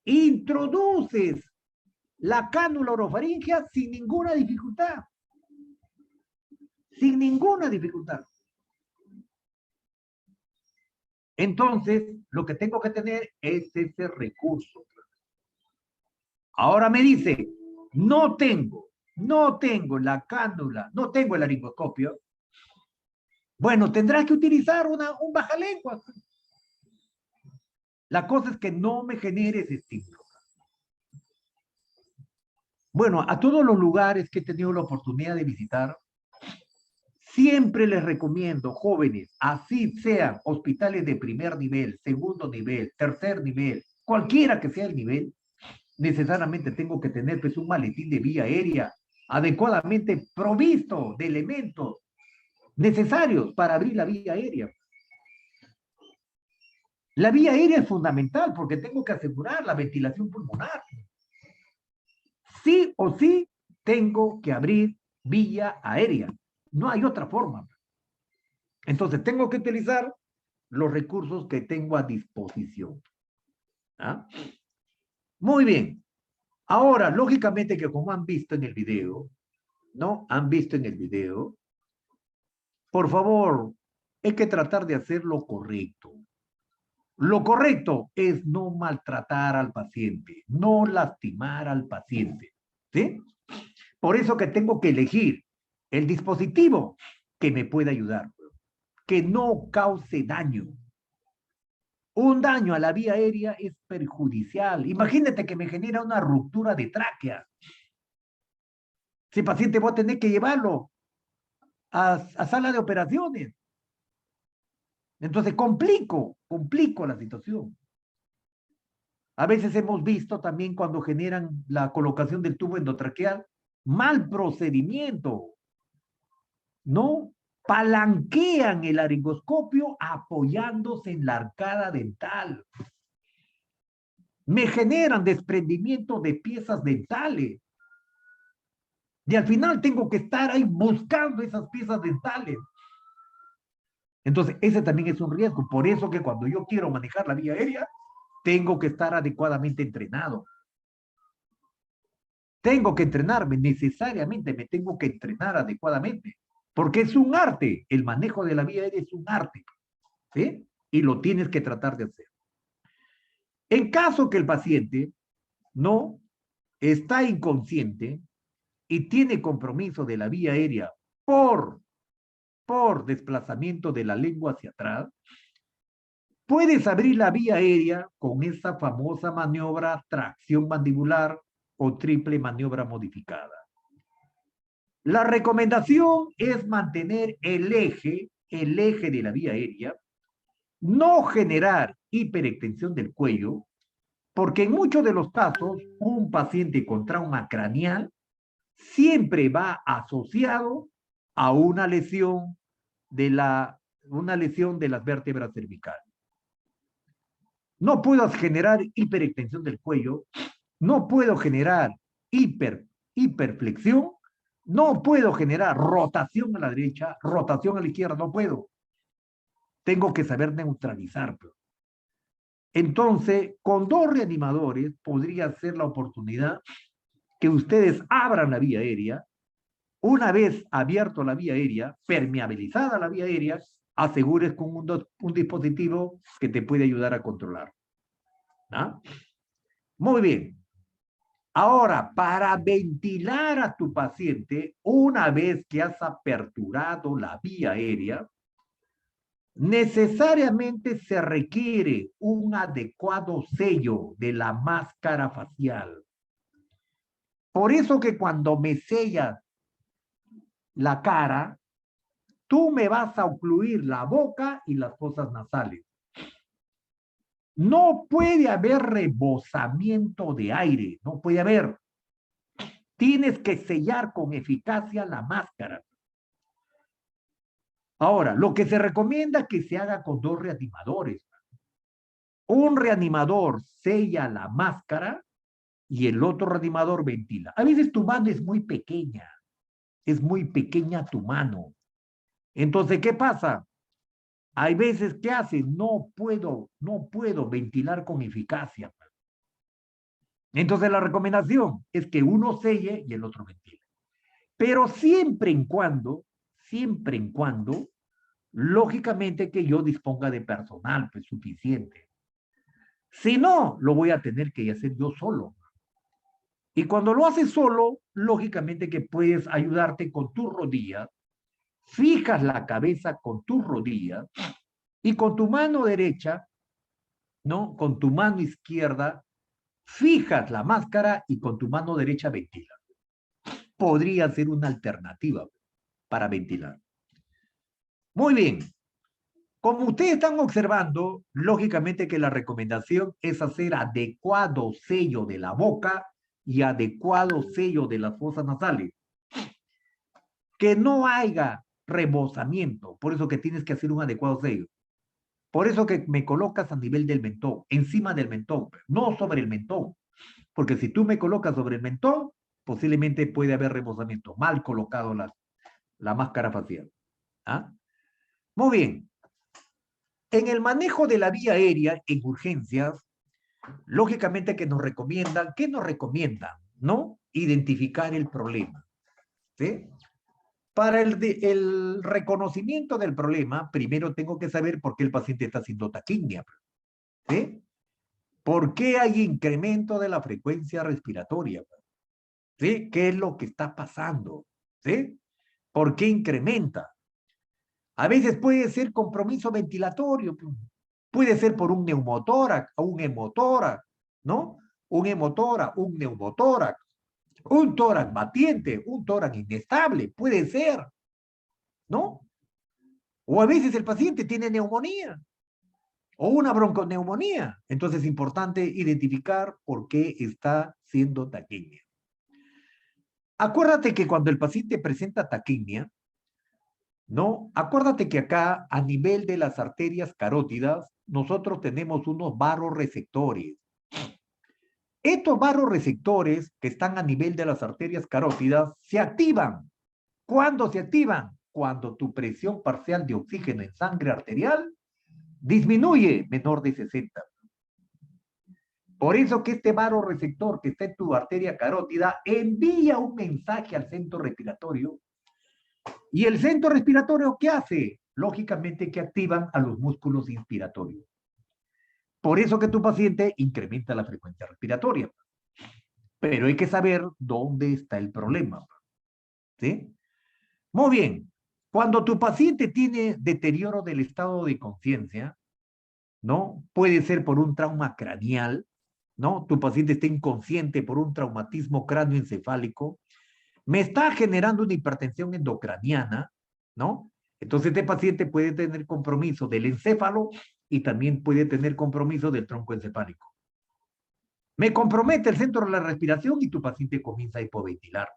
introduces la cánula orofaríngea sin ninguna dificultad. Sin ninguna dificultad. Entonces, lo que tengo que tener es ese recurso. Ahora me dice, no tengo la cánula, no tengo el laringoscopio. Bueno, tendrás que utilizar un bajalenguas. La cosa es que no me genere ese estímulo. Bueno, a todos los lugares que he tenido la oportunidad de visitar, siempre les recomiendo, jóvenes, así sean hospitales de primer nivel, segundo nivel, tercer nivel, cualquiera que sea el nivel, necesariamente tengo que tener pues, un maletín de vía aérea adecuadamente provisto de elementos necesarios para abrir la vía aérea. La vía aérea es fundamental porque tengo que asegurar la ventilación pulmonar. Sí o sí tengo que abrir vía aérea. No hay otra forma. Entonces tengo que utilizar los recursos que tengo a disposición. ¿Ah? Muy bien. Ahora, lógicamente que como han visto en el video, ¿no? Han visto en el video, por favor, hay que tratar de hacer lo correcto. Lo correcto es no maltratar al paciente, no lastimar al paciente, ¿sí? Por eso que tengo que elegir el dispositivo que me pueda ayudar, que no cause daño. Un daño a la vía aérea es perjudicial. Imagínate que me genera una ruptura de tráquea. Ese paciente voy a tener que llevarlo a sala de operaciones. Entonces complico la situación. A veces hemos visto también cuando generan la colocación del tubo endotraqueal, mal procedimiento, ¿no? Palanquean el laringoscopio apoyándose en la arcada dental. Me generan desprendimiento de piezas dentales. Y al final tengo que estar ahí buscando esas piezas dentales. Entonces, ese también es un riesgo. Por eso que cuando yo quiero manejar la vía aérea, tengo que estar adecuadamente entrenado. Tengo que entrenarme, necesariamente me tengo que entrenar adecuadamente. Porque es un arte, el manejo de la vía aérea es un arte, ¿sí? Y lo tienes que tratar de hacer. En caso que el paciente no está inconsciente y tiene compromiso de la vía aérea por desplazamiento de la lengua hacia atrás, puedes abrir la vía aérea con esa famosa maniobra tracción mandibular o triple maniobra modificada. La recomendación es mantener el eje de la vía aérea no generar hiperextensión del cuello, porque en muchos de los casos, un paciente con trauma craneal siempre va asociado a una lesión de las vértebras cervicales. No puedo generar hiperextensión del cuello, no puedo generar hiperflexión, no puedo generar rotación a la derecha, rotación a la izquierda, no puedo. Tengo que saber neutralizar. Entonces, con 2 reanimadores podría ser la oportunidad que ustedes abran la vía aérea. Una vez abierto la vía aérea, permeabilizada la vía aérea, asegures con un dispositivo que te puede ayudar a controlar. ¿Ah? Muy bien. Ahora, para ventilar a tu paciente, una vez que has aperturado la vía aérea, necesariamente se requiere un adecuado sello de la máscara facial. Por eso que cuando me sellas la cara, tú me vas a ocluir la boca y las fosas nasales. No puede haber rebosamiento de aire, no puede haber. Tienes que sellar con eficacia la máscara. Ahora, lo que se recomienda es que se haga con 2 reanimadores. Un reanimador sella la máscara y el otro reanimador ventila. A veces tu mano es muy pequeña tu mano. Entonces, ¿qué pasa? Hay veces que hace, no puedo ventilar con eficacia. Entonces la recomendación es que uno selle y el otro ventile. Pero siempre en cuando, lógicamente que yo disponga de personal pues, suficiente. Si no, lo voy a tener que hacer yo solo. Y cuando lo haces solo, lógicamente que puedes ayudarte con tus rodillas, fijas la cabeza con tus rodillas y con tu mano derecha, ¿no? Con tu mano izquierda, fijas la máscara y con tu mano derecha ventila. Podría ser una alternativa para ventilar. Muy bien. Como ustedes están observando, lógicamente que la recomendación es hacer adecuado sello de la boca y adecuado sello de las fosas nasales. Que no haya rebosamiento, por eso que tienes que hacer un adecuado sello. Por eso que me colocas a nivel del mentón, encima del mentón, no sobre el mentón. Porque si tú me colocas sobre el mentón, posiblemente puede haber rebosamiento, mal colocado la máscara facial. ¿Ah? Muy bien. En el manejo de la vía aérea en urgencias, lógicamente que nos recomiendan, ¿qué nos recomiendan? ¿No? Identificar el problema. ¿Sí? Para el reconocimiento del problema, primero tengo que saber por qué el paciente está haciendo taquimia. ¿Sí? ¿Por qué hay incremento de la frecuencia respiratoria? ¿Sí? ¿Qué es lo que está pasando? ¿Sí? ¿Por qué incrementa? A veces puede ser compromiso ventilatorio, puede ser por un neumotórax o un hemotórax, ¿no? Un hemotórax, un neumotórax, un tórax batiente, un tórax inestable, puede ser, ¿no? O a veces el paciente tiene neumonía o una bronconeumonía. Entonces es importante identificar por qué está siendo taquimia. Acuérdate que cuando el paciente presenta taquimia, ¿no? Acuérdate que acá, a nivel de las arterias carótidas, nosotros tenemos unos vasoreceptores. Estos vasoreceptores que están a nivel de las arterias carótidas se activan. ¿Cuándo se activan? Cuando tu presión parcial de oxígeno en sangre arterial disminuye menor de 60. Por eso que este vasoreceptor que está en tu arteria carótida envía un mensaje al centro respiratorio. ¿Y el centro respiratorio qué hace? Lógicamente que activan a los músculos inspiratorios. Por eso que tu paciente incrementa la frecuencia respiratoria. Pero hay que saber dónde está el problema. ¿Sí? Muy bien. Cuando tu paciente tiene deterioro del estado de conciencia, ¿no? Puede ser por un trauma craneal, ¿no? Tu paciente está inconsciente por un traumatismo cráneoencefálico, me está generando una hipertensión endocraniana, ¿no? Entonces este paciente puede tener compromiso del encéfalo y también puede tener compromiso del tronco encefálico. Me compromete el centro de la respiración y tu paciente comienza a hipoventilar.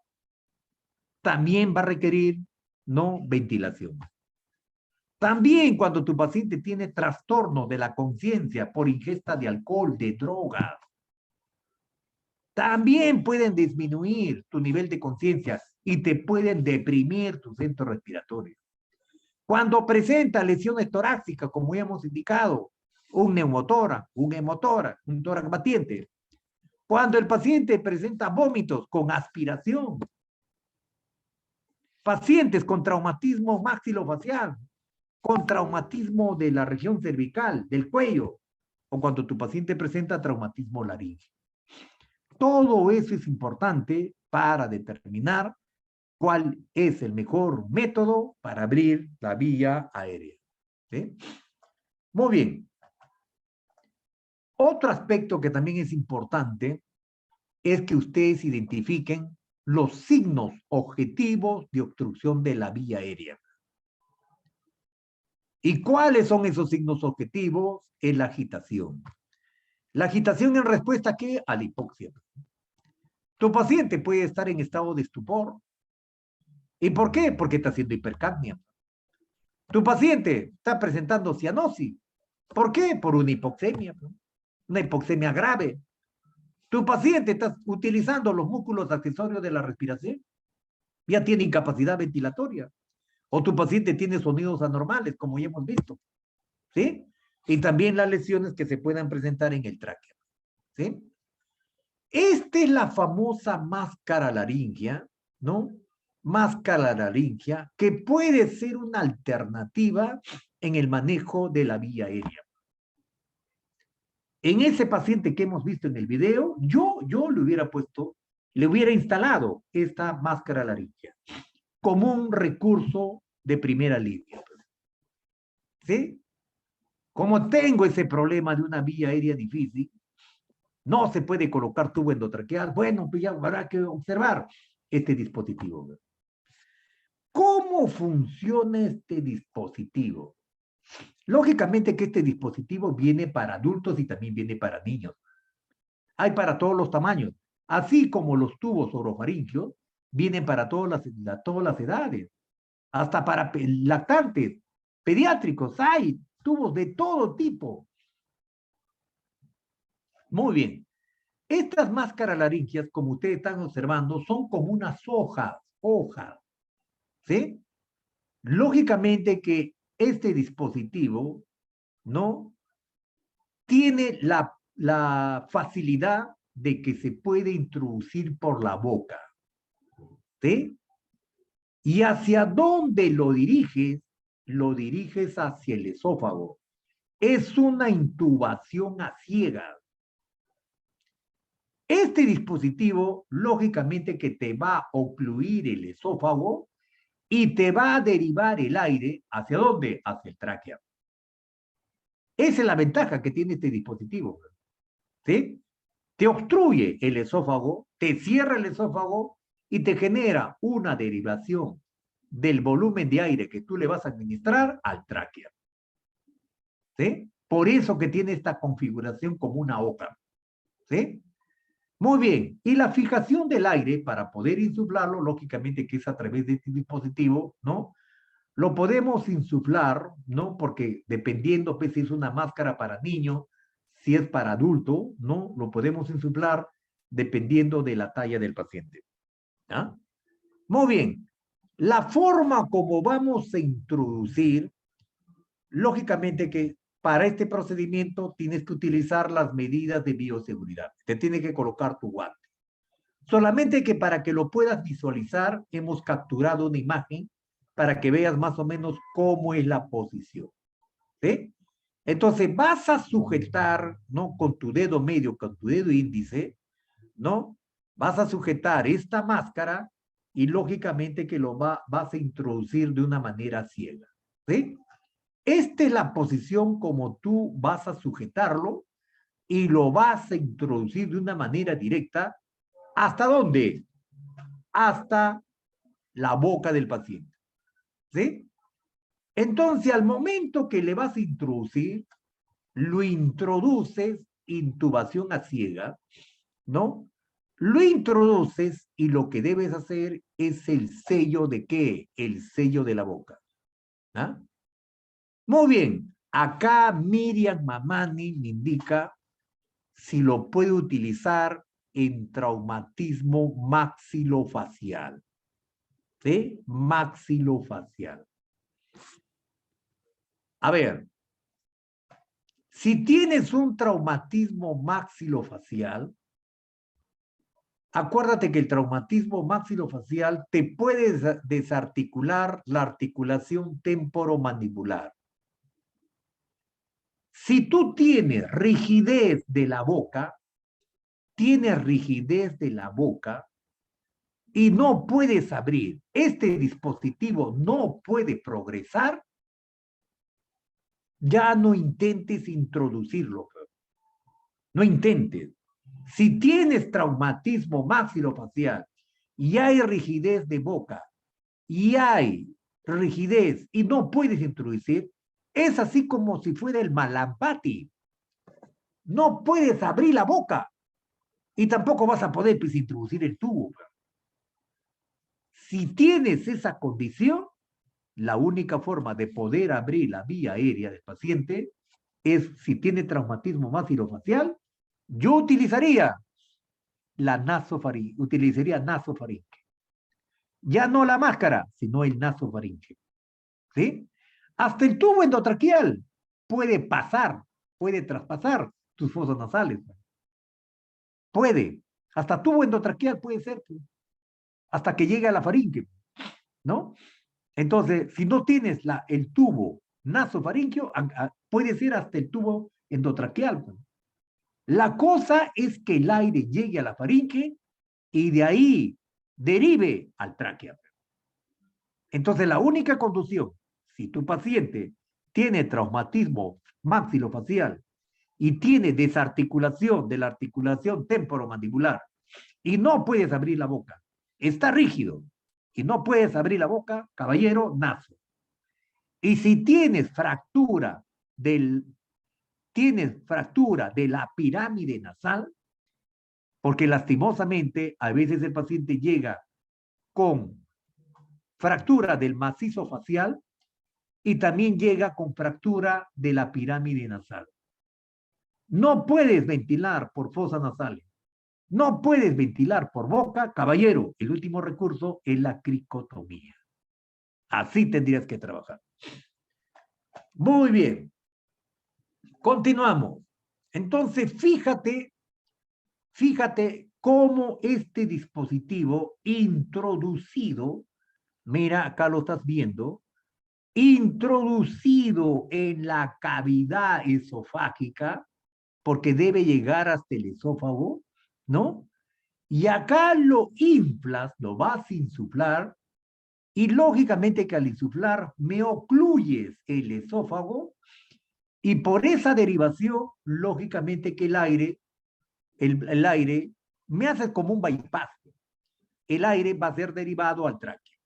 También va a requerir no ventilación. También cuando tu paciente tiene trastorno de la conciencia por ingesta de alcohol, de drogas, también pueden disminuir tu nivel de conciencia y te pueden deprimir tu centro respiratorio. Cuando presenta lesiones torácicas, como ya hemos indicado, un neumotórax, un hemotórax, un tórax batiente. Cuando el paciente presenta vómitos con aspiración. Pacientes con traumatismo maxilofacial, con traumatismo de la región cervical, del cuello, o cuando tu paciente presenta traumatismo laríngeo. Todo eso es importante para determinar cuál es el mejor método para abrir la vía aérea. ¿Sí? Muy bien. Otro aspecto que también es importante es que ustedes identifiquen los signos objetivos de obstrucción de la vía aérea. ¿Y cuáles son esos signos objetivos? Es la agitación. La agitación en respuesta ¿a qué? A la hipoxia. Tu paciente puede estar en estado de estupor. ¿Y por qué? Porque está haciendo hipercapnia. Tu paciente está presentando cianosis. ¿Por qué? Por una hipoxemia grave. Tu paciente está utilizando los músculos accesorios de la respiración. Ya tiene incapacidad ventilatoria. O tu paciente tiene sonidos anormales, como ya hemos visto. ¿Sí? Y también las lesiones que se puedan presentar en el tráqueo. ¿Sí? Esta es la famosa máscara laringia, ¿no? Máscara laringia, que puede ser una alternativa en el manejo de la vía aérea. En ese paciente que hemos visto en el video, yo le hubiera puesto, le hubiera instalado esta máscara laringia como un recurso de primera línea. ¿Sí? Como tengo ese problema de una vía aérea difícil, no se puede colocar tubo endotraqueal, bueno, pues ya habrá que observar este dispositivo. ¿Cómo funciona este dispositivo? Lógicamente que este dispositivo viene para adultos y también viene para niños. Hay para todos los tamaños, así como los tubos orofaringios vienen para todas las edades, hasta para lactantes, pediátricos, hay tubos de todo tipo. Muy bien. Estas máscaras laringias, como ustedes están observando, son como unas hojas, ¿sí? Lógicamente que este dispositivo, ¿no? Tiene la facilidad de que se puede introducir por la boca, ¿sí? ¿Y hacia dónde lo diriges? Lo diriges hacia el esófago. Es una intubación a ciegas. Este dispositivo, lógicamente que te va a ocluir el esófago y te va a derivar el aire, ¿hacia dónde? Hacia el tráquea. Esa es la ventaja que tiene este dispositivo. ¿Sí? Te obstruye el esófago, te cierra el esófago y te genera una derivación del volumen de aire que tú le vas a administrar al tráquea. ¿Sí? Por eso que tiene esta configuración como una hoja. ¿Sí? Muy bien, y la fijación del aire para poder insuflarlo, lógicamente que es a través de este dispositivo, ¿no? Lo podemos insuflar, ¿no? Porque dependiendo pues, si es una máscara para niño, si es para adulto, ¿no? Lo podemos insuflar dependiendo de la talla del paciente. ¿Ah? Muy bien, la forma como vamos a introducir, lógicamente que para este procedimiento tienes que utilizar las medidas de bioseguridad. Te tiene que colocar tu guante. Solamente que para que lo puedas visualizar, hemos capturado una imagen para que veas más o menos cómo es la posición. ¿Sí? Entonces vas a sujetar, ¿no? Con tu dedo medio, con tu dedo índice, ¿no? Vas a sujetar esta máscara y lógicamente que lo vas a introducir de una manera ciega. ¿Sí? Esta es la posición como tú vas a sujetarlo y lo vas a introducir de una manera directa. ¿Hasta dónde? Hasta la boca del paciente. ¿Sí? Entonces, al momento que le vas a introducir, lo introduces, intubación a ciega, ¿no? Lo introduces y lo que debes hacer es el sello de ¿qué? El sello de la boca. ¿Ah? Muy bien, acá Miriam Mamani me indica si lo puede utilizar en traumatismo maxilofacial. ¿Sí? Maxilofacial. A ver, si tienes un traumatismo maxilofacial, acuérdate que el traumatismo maxilofacial te puede desarticular la articulación temporomandibular. Si tú tienes rigidez de la boca, y no puedes abrir, este dispositivo no puede progresar, ya no intentes introducirlo. No intentes. Si tienes traumatismo maxilofacial y hay rigidez de boca y hay rigidez y no puedes introducir, es así como si fuera el Malampati. No puedes abrir la boca y tampoco vas a poder pues, introducir el tubo. Si tienes esa condición, la única forma de poder abrir la vía aérea del paciente es si tiene traumatismo maxilofacial, yo utilizaría nasofaringe. Ya no la máscara, sino el nasofaringe. ¿Sí? Hasta el tubo endotraqueal puede traspasar tus fosas nasales. Puede. Hasta tubo endotraqueal puede ser. Hasta que llegue a la faringe. ¿No? Entonces, si no tienes el tubo nasofaringeo, puede ser hasta el tubo endotraqueal. La cosa es que el aire llegue a la faringe y de ahí derive al tráquea. Entonces, la única conducción, si tu paciente tiene traumatismo maxilofacial y tiene desarticulación de la articulación temporomandibular y no puedes abrir la boca, está rígido y no puedes abrir la boca, caballero, naso. Y si tienes fractura de la pirámide nasal, porque lastimosamente a veces el paciente llega con fractura del macizo facial y también llega con fractura de la pirámide nasal. No puedes ventilar por fosas nasales. No puedes ventilar por boca, caballero. El último recurso es la cricotomía. Así tendrías que trabajar. Muy bien. Continuamos. Entonces, fíjate cómo este dispositivo introducido, mira, acá lo estás viendo, introducido en la cavidad esofágica, porque debe llegar hasta el esófago, ¿no? Y acá lo inflas, lo vas a insuflar, y lógicamente que al insuflar me ocluyes el esófago, y por esa derivación, lógicamente que el aire me hace como un bypass. El aire va a ser derivado al tráqueo.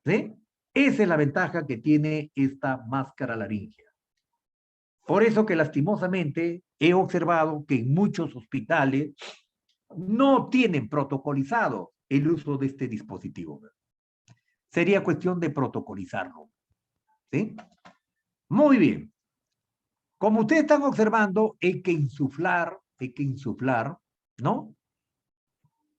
¿Sí? Esa es la ventaja que tiene esta máscara laríngea. Por eso que lastimosamente he observado que en muchos hospitales no tienen protocolizado el uso de este dispositivo. Sería cuestión de protocolizarlo. ¿Sí? Muy bien. Como ustedes están observando, hay que insuflar, ¿no?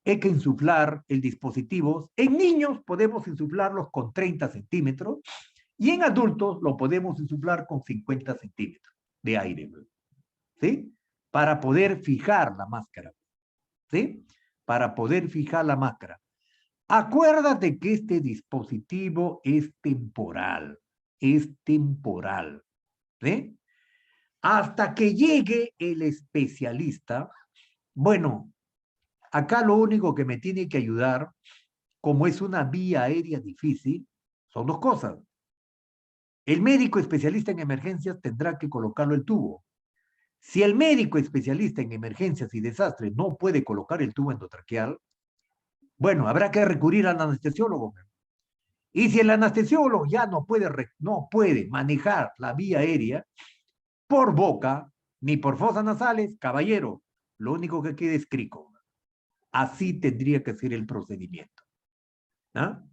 Hay que insuflar el dispositivo. En niños podemos insuflarlos con 30 centímetros y en adultos lo podemos insuflar con 50 centímetros de aire. ¿Sí? Para poder fijar la máscara. ¿Sí? Para poder fijar la máscara. Acuérdate que este dispositivo es temporal. Es temporal. ¿Sí? Hasta que llegue el especialista. Bueno, acá lo único que me tiene que ayudar, como es una vía aérea difícil, son dos cosas. El médico especialista en emergencias tendrá que colocarlo el tubo. Si el médico especialista en emergencias y desastres no puede colocar el tubo endotraqueal, bueno, habrá que recurrir al anestesiólogo. Y si el anestesiólogo ya no puede manejar la vía aérea, por boca ni por fosas nasales, caballero, lo único que queda es crico. Así tendría que ser el procedimiento. ¿Ah?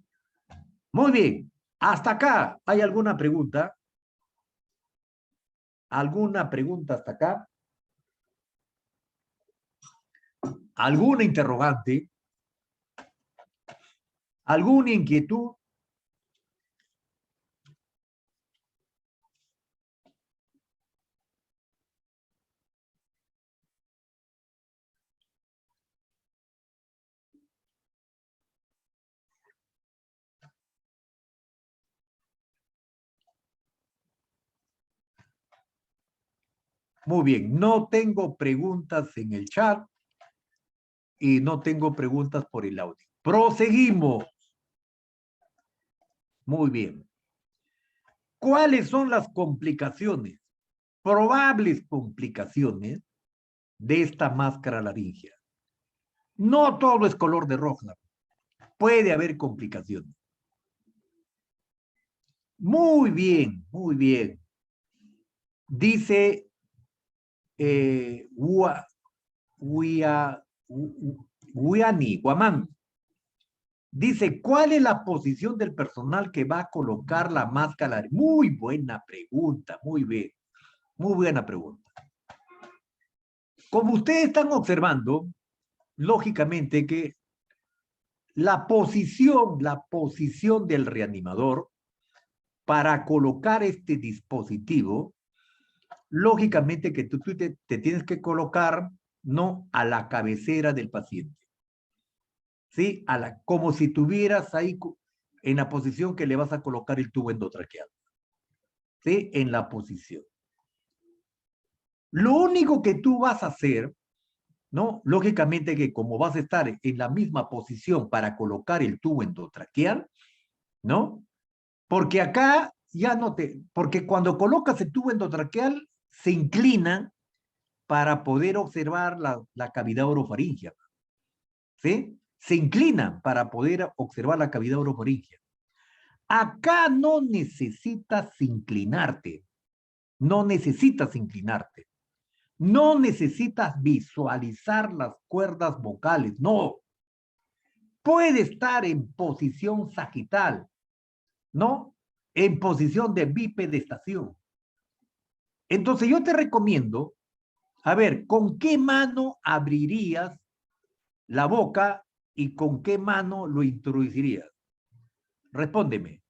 Muy bien. Hasta acá, ¿hay alguna pregunta? ¿Alguna pregunta hasta acá? ¿Alguna interrogante? ¿Alguna inquietud? Muy bien, no tengo preguntas en el chat y no tengo preguntas por el audio. Proseguimos. Muy bien. ¿Cuáles son las complicaciones, probables complicaciones de esta máscara laringea? No todo es color de rosa. Puede haber complicaciones. Muy bien, muy bien. Dice Guamán. Dice, ¿cuál es la posición del personal que va a colocar la máscara? Muy buena pregunta, muy bien. Muy buena pregunta. Como ustedes están observando, lógicamente que la posición del reanimador para colocar este dispositivo, lógicamente que tú te tienes que colocar, no a la cabecera del paciente, ¿sí? Como si tuvieras ahí en la posición que le vas a colocar el tubo endotraqueal, ¿sí? En la posición. Lo único que tú vas a hacer, ¿no? Lógicamente que como vas a estar en la misma posición para colocar el tubo endotraqueal, ¿no? Porque acá ya no porque cuando colocas el tubo endotraqueal se inclina para poder observar la cavidad orofaringea, ¿sí? Se inclinan para poder observar la cavidad orofaringea. Acá no necesitas inclinarte, no necesitas inclinarte. No necesitas visualizar las cuerdas vocales, no. Puede estar en posición sagital, ¿no? En posición de bipedestación. Entonces yo te recomiendo, a ver, ¿con qué mano abrirías la boca y con qué mano lo introducirías? Respóndeme.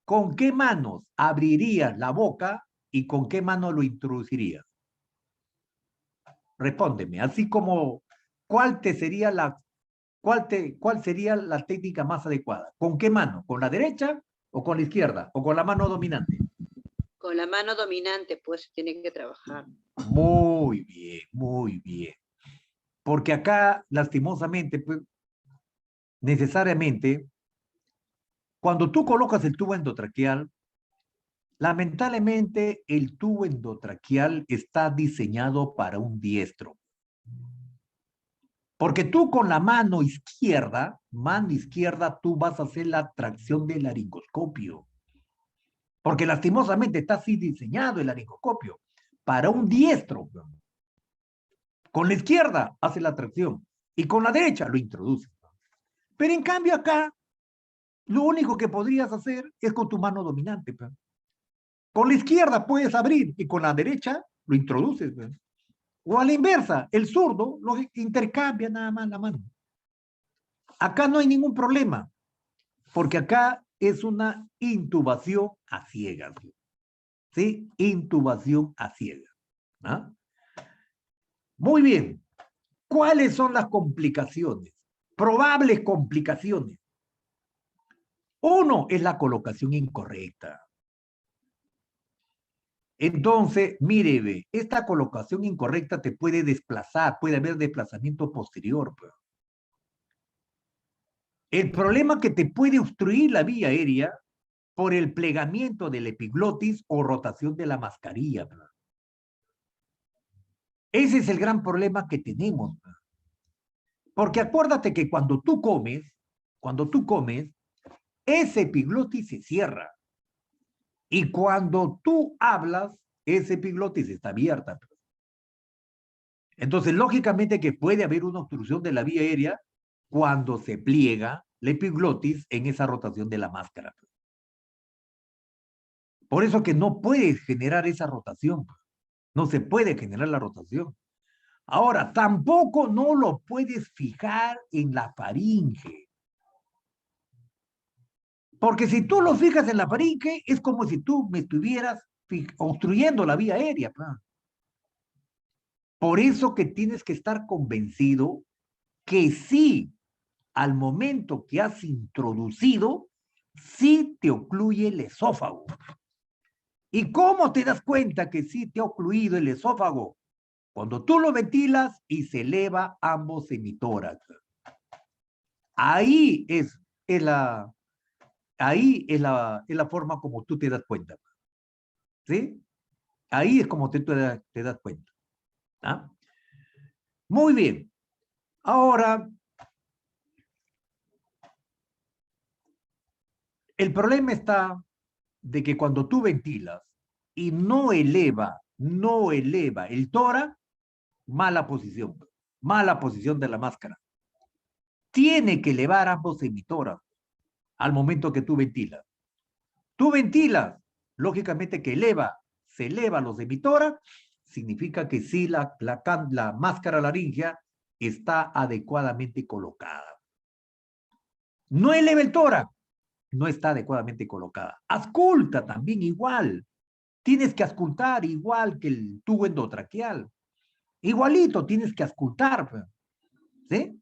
¿Con qué manos abrirías la boca y con qué mano lo introducirías? Respóndeme, así como, ¿cuál sería la técnica más adecuada? ¿Con qué mano? ¿Con la derecha o con la izquierda? ¿O con la mano dominante? Con la mano dominante, pues, tiene que trabajar. Muy bien, muy bien. Porque acá, lastimosamente, pues, necesariamente, cuando tú colocas el tubo endotraqueal, lamentablemente el tubo endotraqueal está diseñado para un diestro. Porque tú con la mano izquierda, tú vas a hacer la tracción del laringoscopio. Porque lastimosamente está así diseñado el laringoscopio para un diestro. Con la izquierda hace la tracción y con la derecha lo introduce. Pero en cambio acá, lo único que podrías hacer es con tu mano dominante. Con la izquierda puedes abrir y con la derecha lo introduces. O a la inversa, el zurdo lo intercambia nada más la mano. Acá no hay ningún problema, porque acá es una intubación a ciegas. ¿Sí? Intubación a ciegas. ¿Ah? Muy bien. ¿Cuáles son las complicaciones? Probables complicaciones. Uno es la colocación incorrecta. Entonces, mire, ve, esta colocación incorrecta te puede desplazar, puede haber desplazamiento posterior. Pues. El problema que te puede obstruir la vía aérea por el plegamiento del epiglotis o rotación de la mascarilla. Pues. Ese es el gran problema que tenemos. Pues. Porque acuérdate que cuando tú comes, ese epiglotis se cierra. Y cuando tú hablas, esa epiglotis está abierta. Entonces, lógicamente que puede haber una obstrucción de la vía aérea cuando se pliega la epiglotis en esa rotación de la máscara. Por eso que no puedes generar esa rotación. No se puede generar la rotación. Ahora, tampoco no lo puedes fijar en la faringe. Porque si tú lo fijas en la faringe, es como si tú me estuvieras obstruyendo la vía aérea. Por eso que tienes que estar convencido que sí, al momento que has introducido, sí te ocluye el esófago. ¿Y cómo te das cuenta que sí te ha ocluido el esófago? Cuando tú lo ventilas y se eleva ambos semitórax. Ahí es la forma como tú te das cuenta. ¿Sí? Ahí es como te das cuenta. ¿Ah? Muy bien. Ahora, el problema está de que cuando tú ventilas y no eleva el tórax, mala posición de la máscara. Tiene que elevar ambos semitórax al momento que tú ventilas. Tú ventilas, lógicamente que se eleva los semitórax, significa que sí la máscara laríngea está adecuadamente colocada. No eleva el tórax, no está adecuadamente colocada. Ausculta también igual. Tienes que auscultar igual que el tubo endotraqueal. Igualito tienes que auscultar. ¿Sí?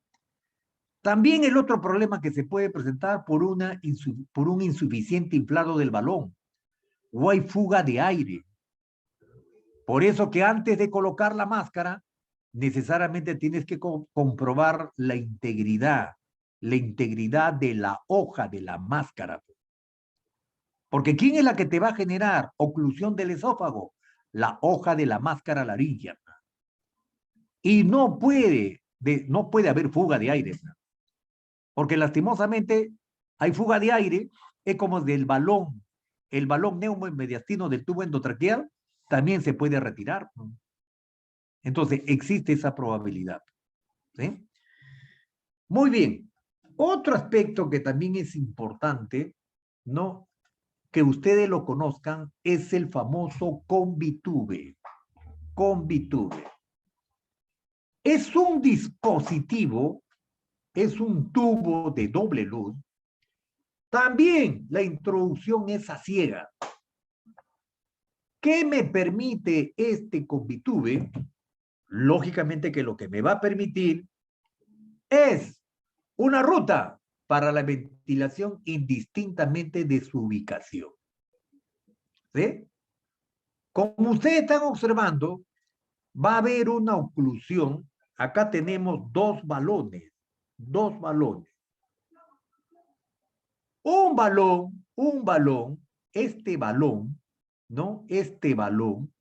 También el otro problema que se puede presentar por un insuficiente inflado del balón o hay fuga de aire. Por eso que antes de colocar la máscara, necesariamente tienes que comprobar la integridad de la hoja de la máscara. Porque ¿quién es la que te va a generar oclusión del esófago? La hoja de la máscara laríngea. Y no puede haber fuga de aire. Porque lastimosamente hay fuga de aire, es como del balón. El balón neumoinmediastino del tubo endotraqueal también se puede retirar. Entonces existe esa probabilidad. ¿Sí? Muy bien. Otro aspecto que también es importante, ¿no?, que ustedes lo conozcan, es el famoso Convitube. Convitube. Es un dispositivo, es un tubo de doble luz. También la introducción es a ciega. ¿Qué me permite este Convitube? Lógicamente que lo que me va a permitir es una ruta para la ventilación indistintamente de su ubicación. ¿Sí? Como ustedes están observando, va a haber una oclusión. Acá tenemos dos balones. Un balón, este balón, ¿no? Este balón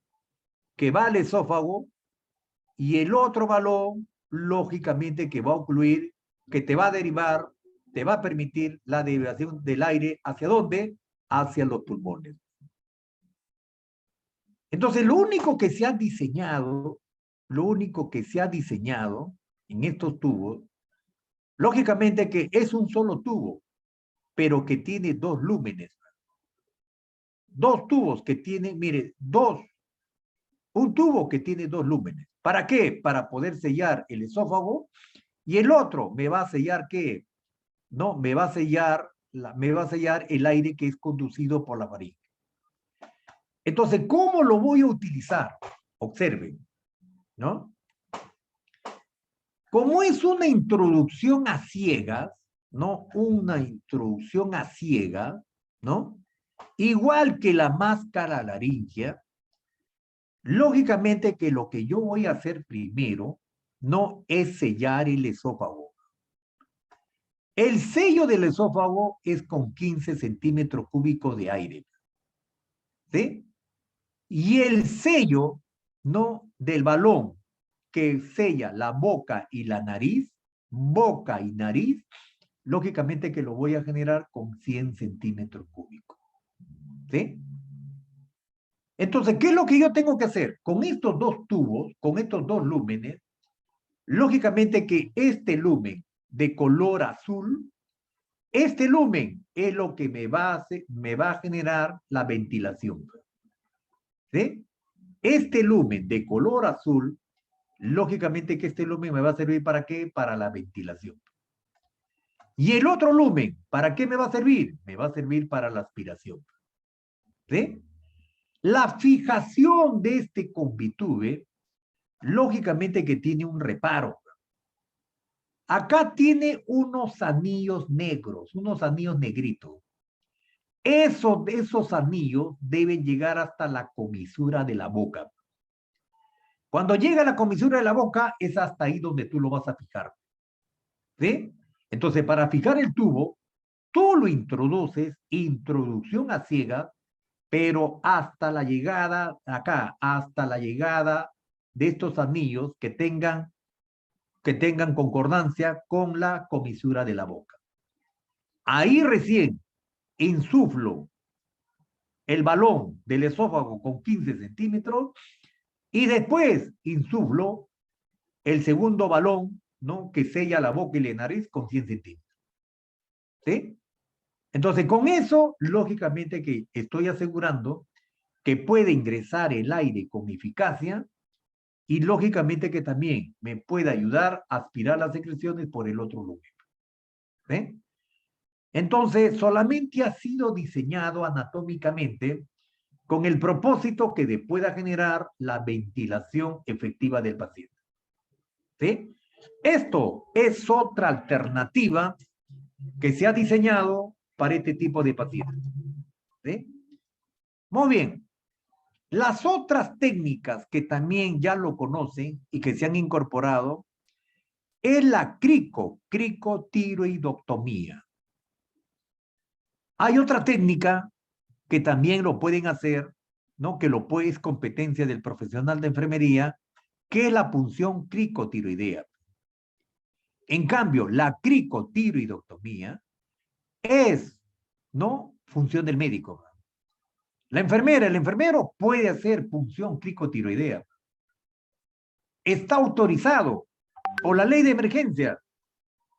que va al esófago y el otro balón, lógicamente que va a ocluir, que te va a derivar, te va a permitir la derivación del aire, ¿hacia dónde? Hacia los pulmones. Entonces, lo único que se ha diseñado en estos tubos, lógicamente que es un solo tubo, pero que tiene dos lúmenes. Dos tubos que tienen, mire, un tubo que tiene dos lúmenes. ¿Para qué? Para poder sellar el esófago, y el otro me va a sellar ¿qué? No, me va a sellar el aire que es conducido por la faringe. Entonces, ¿cómo lo voy a utilizar? Observen, ¿no? Como es una introducción a ciegas, ¿no? Una introducción a ciegas, ¿no? Igual que la máscara laríngea, lógicamente que lo que yo voy a hacer primero no es sellar el esófago. El sello del esófago es con 15 centímetros cúbicos de aire. ¿Sí? Y el sello, ¿no?, del balón que sella la boca y la nariz, lógicamente que lo voy a generar con 100 centímetros cúbicos. ¿Sí? Entonces, ¿qué es lo que yo tengo que hacer? Con estos dos tubos, con estos dos lúmenes, lógicamente que este lumen de color azul, este lumen es lo que me va a generar la ventilación. ¿Sí? Este lumen de color azul, lógicamente que este lumen me va a servir ¿para qué? Para la ventilación. Y el otro lumen, ¿para qué me va a servir? Me va a servir para la aspiración. ¿Sí? La fijación de este combitube, lógicamente que tiene un reparo. Acá tiene unos anillos negros, unos anillos negritos. Esos anillos deben llegar hasta la comisura de la boca. Cuando llega a la comisura de la boca, es hasta ahí donde tú lo vas a fijar. ¿Sí? Entonces, para fijar el tubo, tú lo introduces, introducción a ciegas, pero hasta la llegada, acá, hasta la llegada de estos anillos que tengan concordancia con la comisura de la boca. Ahí recién insuflo el balón del esófago con 15 centímetros y después insuflo el segundo balón, ¿no? Que sella la boca y la nariz con 100 centímetros. ¿Sí? Entonces, con eso, lógicamente que estoy asegurando que puede ingresar el aire con eficacia y lógicamente que también me puede ayudar a aspirar las secreciones por el otro lumen. ¿Sí? Entonces, solamente ha sido diseñado anatómicamente con el propósito que pueda generar la ventilación efectiva del paciente. ¿Sí? Esto es otra alternativa que se ha diseñado para este tipo de pacientes. ¿Sí? Muy bien. Las otras técnicas que también ya lo conocen y que se han incorporado es la cricotiroidectomía. Hay otra técnica que también lo pueden hacer, ¿no? Que lo puede, es competencia del profesional de enfermería, que es la punción cricotiroidea. En cambio, la cricotiroidectomía es, ¿no? Función del médico. La enfermera, el enfermero puede hacer punción cricotiroidea. Está autorizado por la ley de emergencia.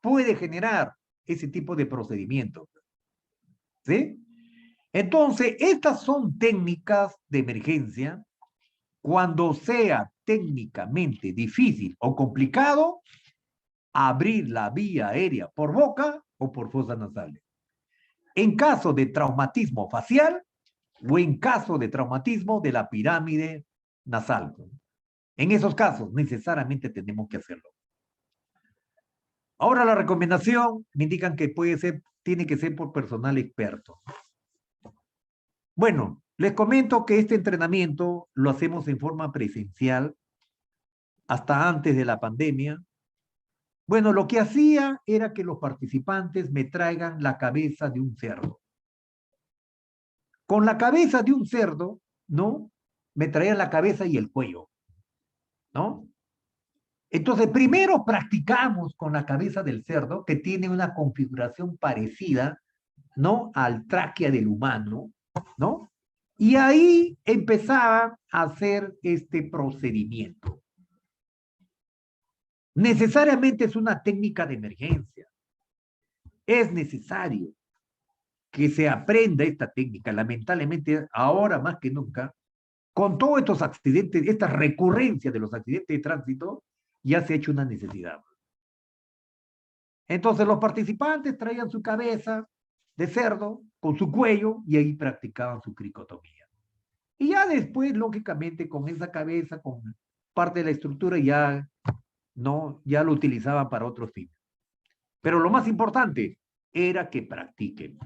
Puede generar ese tipo de procedimiento. ¿Sí? Entonces, estas son técnicas de emergencia. Cuando sea técnicamente difícil o complicado, abrir la vía aérea por boca o por fosas nasales. En caso de traumatismo facial o en caso de traumatismo de la pirámide nasal. En esos casos, necesariamente tenemos que hacerlo. Ahora la recomendación me indican que tiene que ser por personal experto. Bueno, les comento que este entrenamiento lo hacemos en forma presencial hasta antes de la pandemia. Bueno, lo que hacía era que los participantes me traigan la cabeza de un cerdo. Con la cabeza de un cerdo, ¿no? Me traían la cabeza y el cuello, ¿no? Entonces, primero practicamos con la cabeza del cerdo, que tiene una configuración parecida, ¿no? Al tráquea del humano, ¿no? Y ahí empezaba a hacer este procedimiento. Necesariamente es una técnica de emergencia. Es necesario que se aprenda esta técnica. Lamentablemente, ahora más que nunca, con todos estos accidentes, esta recurrencia de los accidentes de tránsito, ya se ha hecho una necesidad. Entonces los participantes traían su cabeza de cerdo con su cuello y ahí practicaban su cricotomía. Y ya después, lógicamente, con esa cabeza, con parte de la estructura, ya lo utilizaban para otros fines. Pero lo más importante era que practiquen.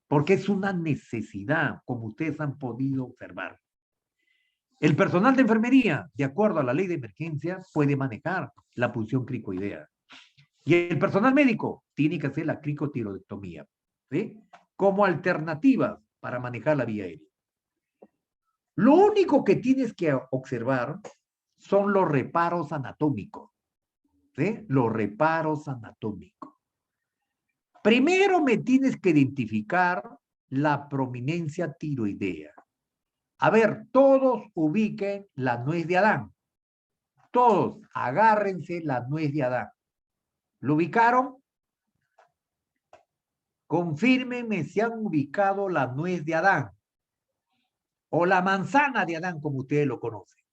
Porque es una necesidad, como ustedes han podido observar. El personal de enfermería, de acuerdo a la ley de emergencia, puede manejar la punción cricoidea. Y el personal médico tiene que hacer la cricotiroidectomía, ¿sí? Como alternativa para manejar la vía aérea. Lo único que tienes que observar son los reparos anatómicos, ¿sí? Los reparos anatómicos. Primero me tienes que identificar la prominencia tiroidea. A ver, todos ubiquen la nuez de Adán. Todos, agárrense la nuez de Adán. ¿Lo ubicaron? Confírmenme si han ubicado la nuez de Adán. O la manzana de Adán, como ustedes lo conocen.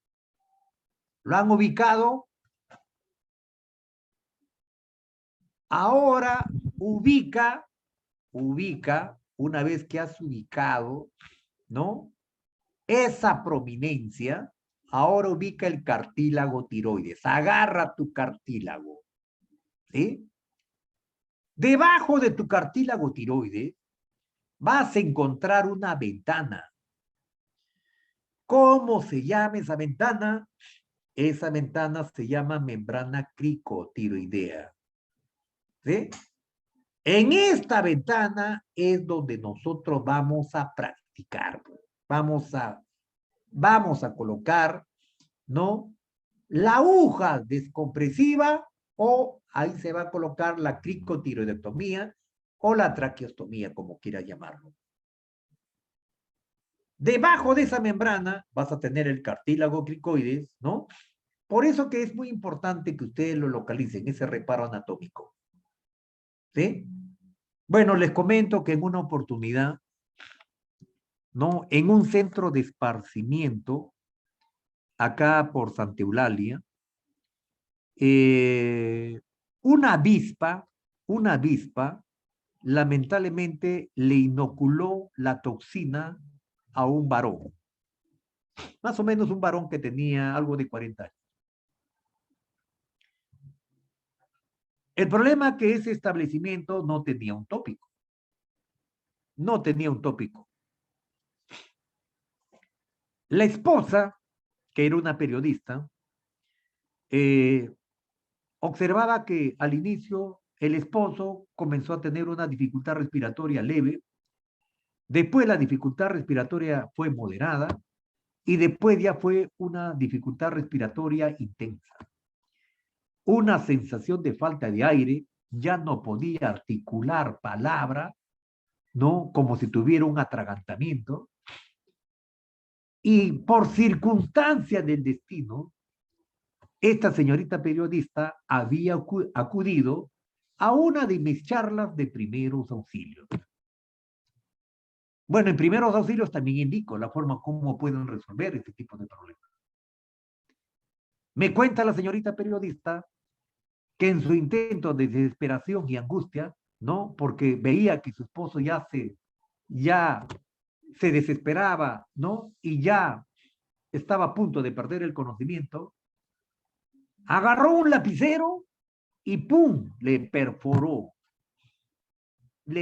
¿Lo han ubicado? Ahora ubica, una vez que has ubicado, ¿no? Esa prominencia, ahora ubica el cartílago tiroides. Agarra tu cartílago, ¿sí? Debajo de tu cartílago tiroides vas a encontrar una ventana. ¿Cómo se llama esa ventana? Esa ventana se llama membrana cricotiroidea. ¿Sí? En esta ventana es donde nosotros vamos a practicar. Vamos a colocar, ¿no? La aguja descompresiva, o ahí se va a colocar la cricotiroidectomía o la traqueostomía, como quiera llamarlo. Debajo de esa membrana vas a tener el cartílago cricoides, ¿no? Por eso que es muy importante que ustedes lo localicen, ese reparo anatómico. ¿Sí? Bueno, les comento que en una oportunidad, ¿no? En un centro de esparcimiento, acá por Santa Eulalia, una avispa, lamentablemente le inoculó la toxina a un varón. Más o menos un varón que tenía algo de 40 años. El problema es que ese establecimiento no tenía un tópico. No tenía un tópico. La esposa, que era una periodista, observaba que al inicio el esposo comenzó a tener una dificultad respiratoria leve, después la dificultad respiratoria fue moderada y después ya fue una dificultad respiratoria intensa. Una sensación de falta de aire, ya no podía articular palabra, ¿no? Como si tuviera un atragantamiento. Y por circunstancia del destino, esta señorita periodista había acudido a una de mis charlas de primeros auxilios. Bueno, en primeros auxilios también indico la forma como pueden resolver este tipo de problemas. Me cuenta la señorita periodista que en su intento de desesperación y angustia, ¿no? Porque veía que su esposo ya se desesperaba, ¿no? Y ya estaba a punto de perder el conocimiento, agarró un lapicero y ¡pum! Le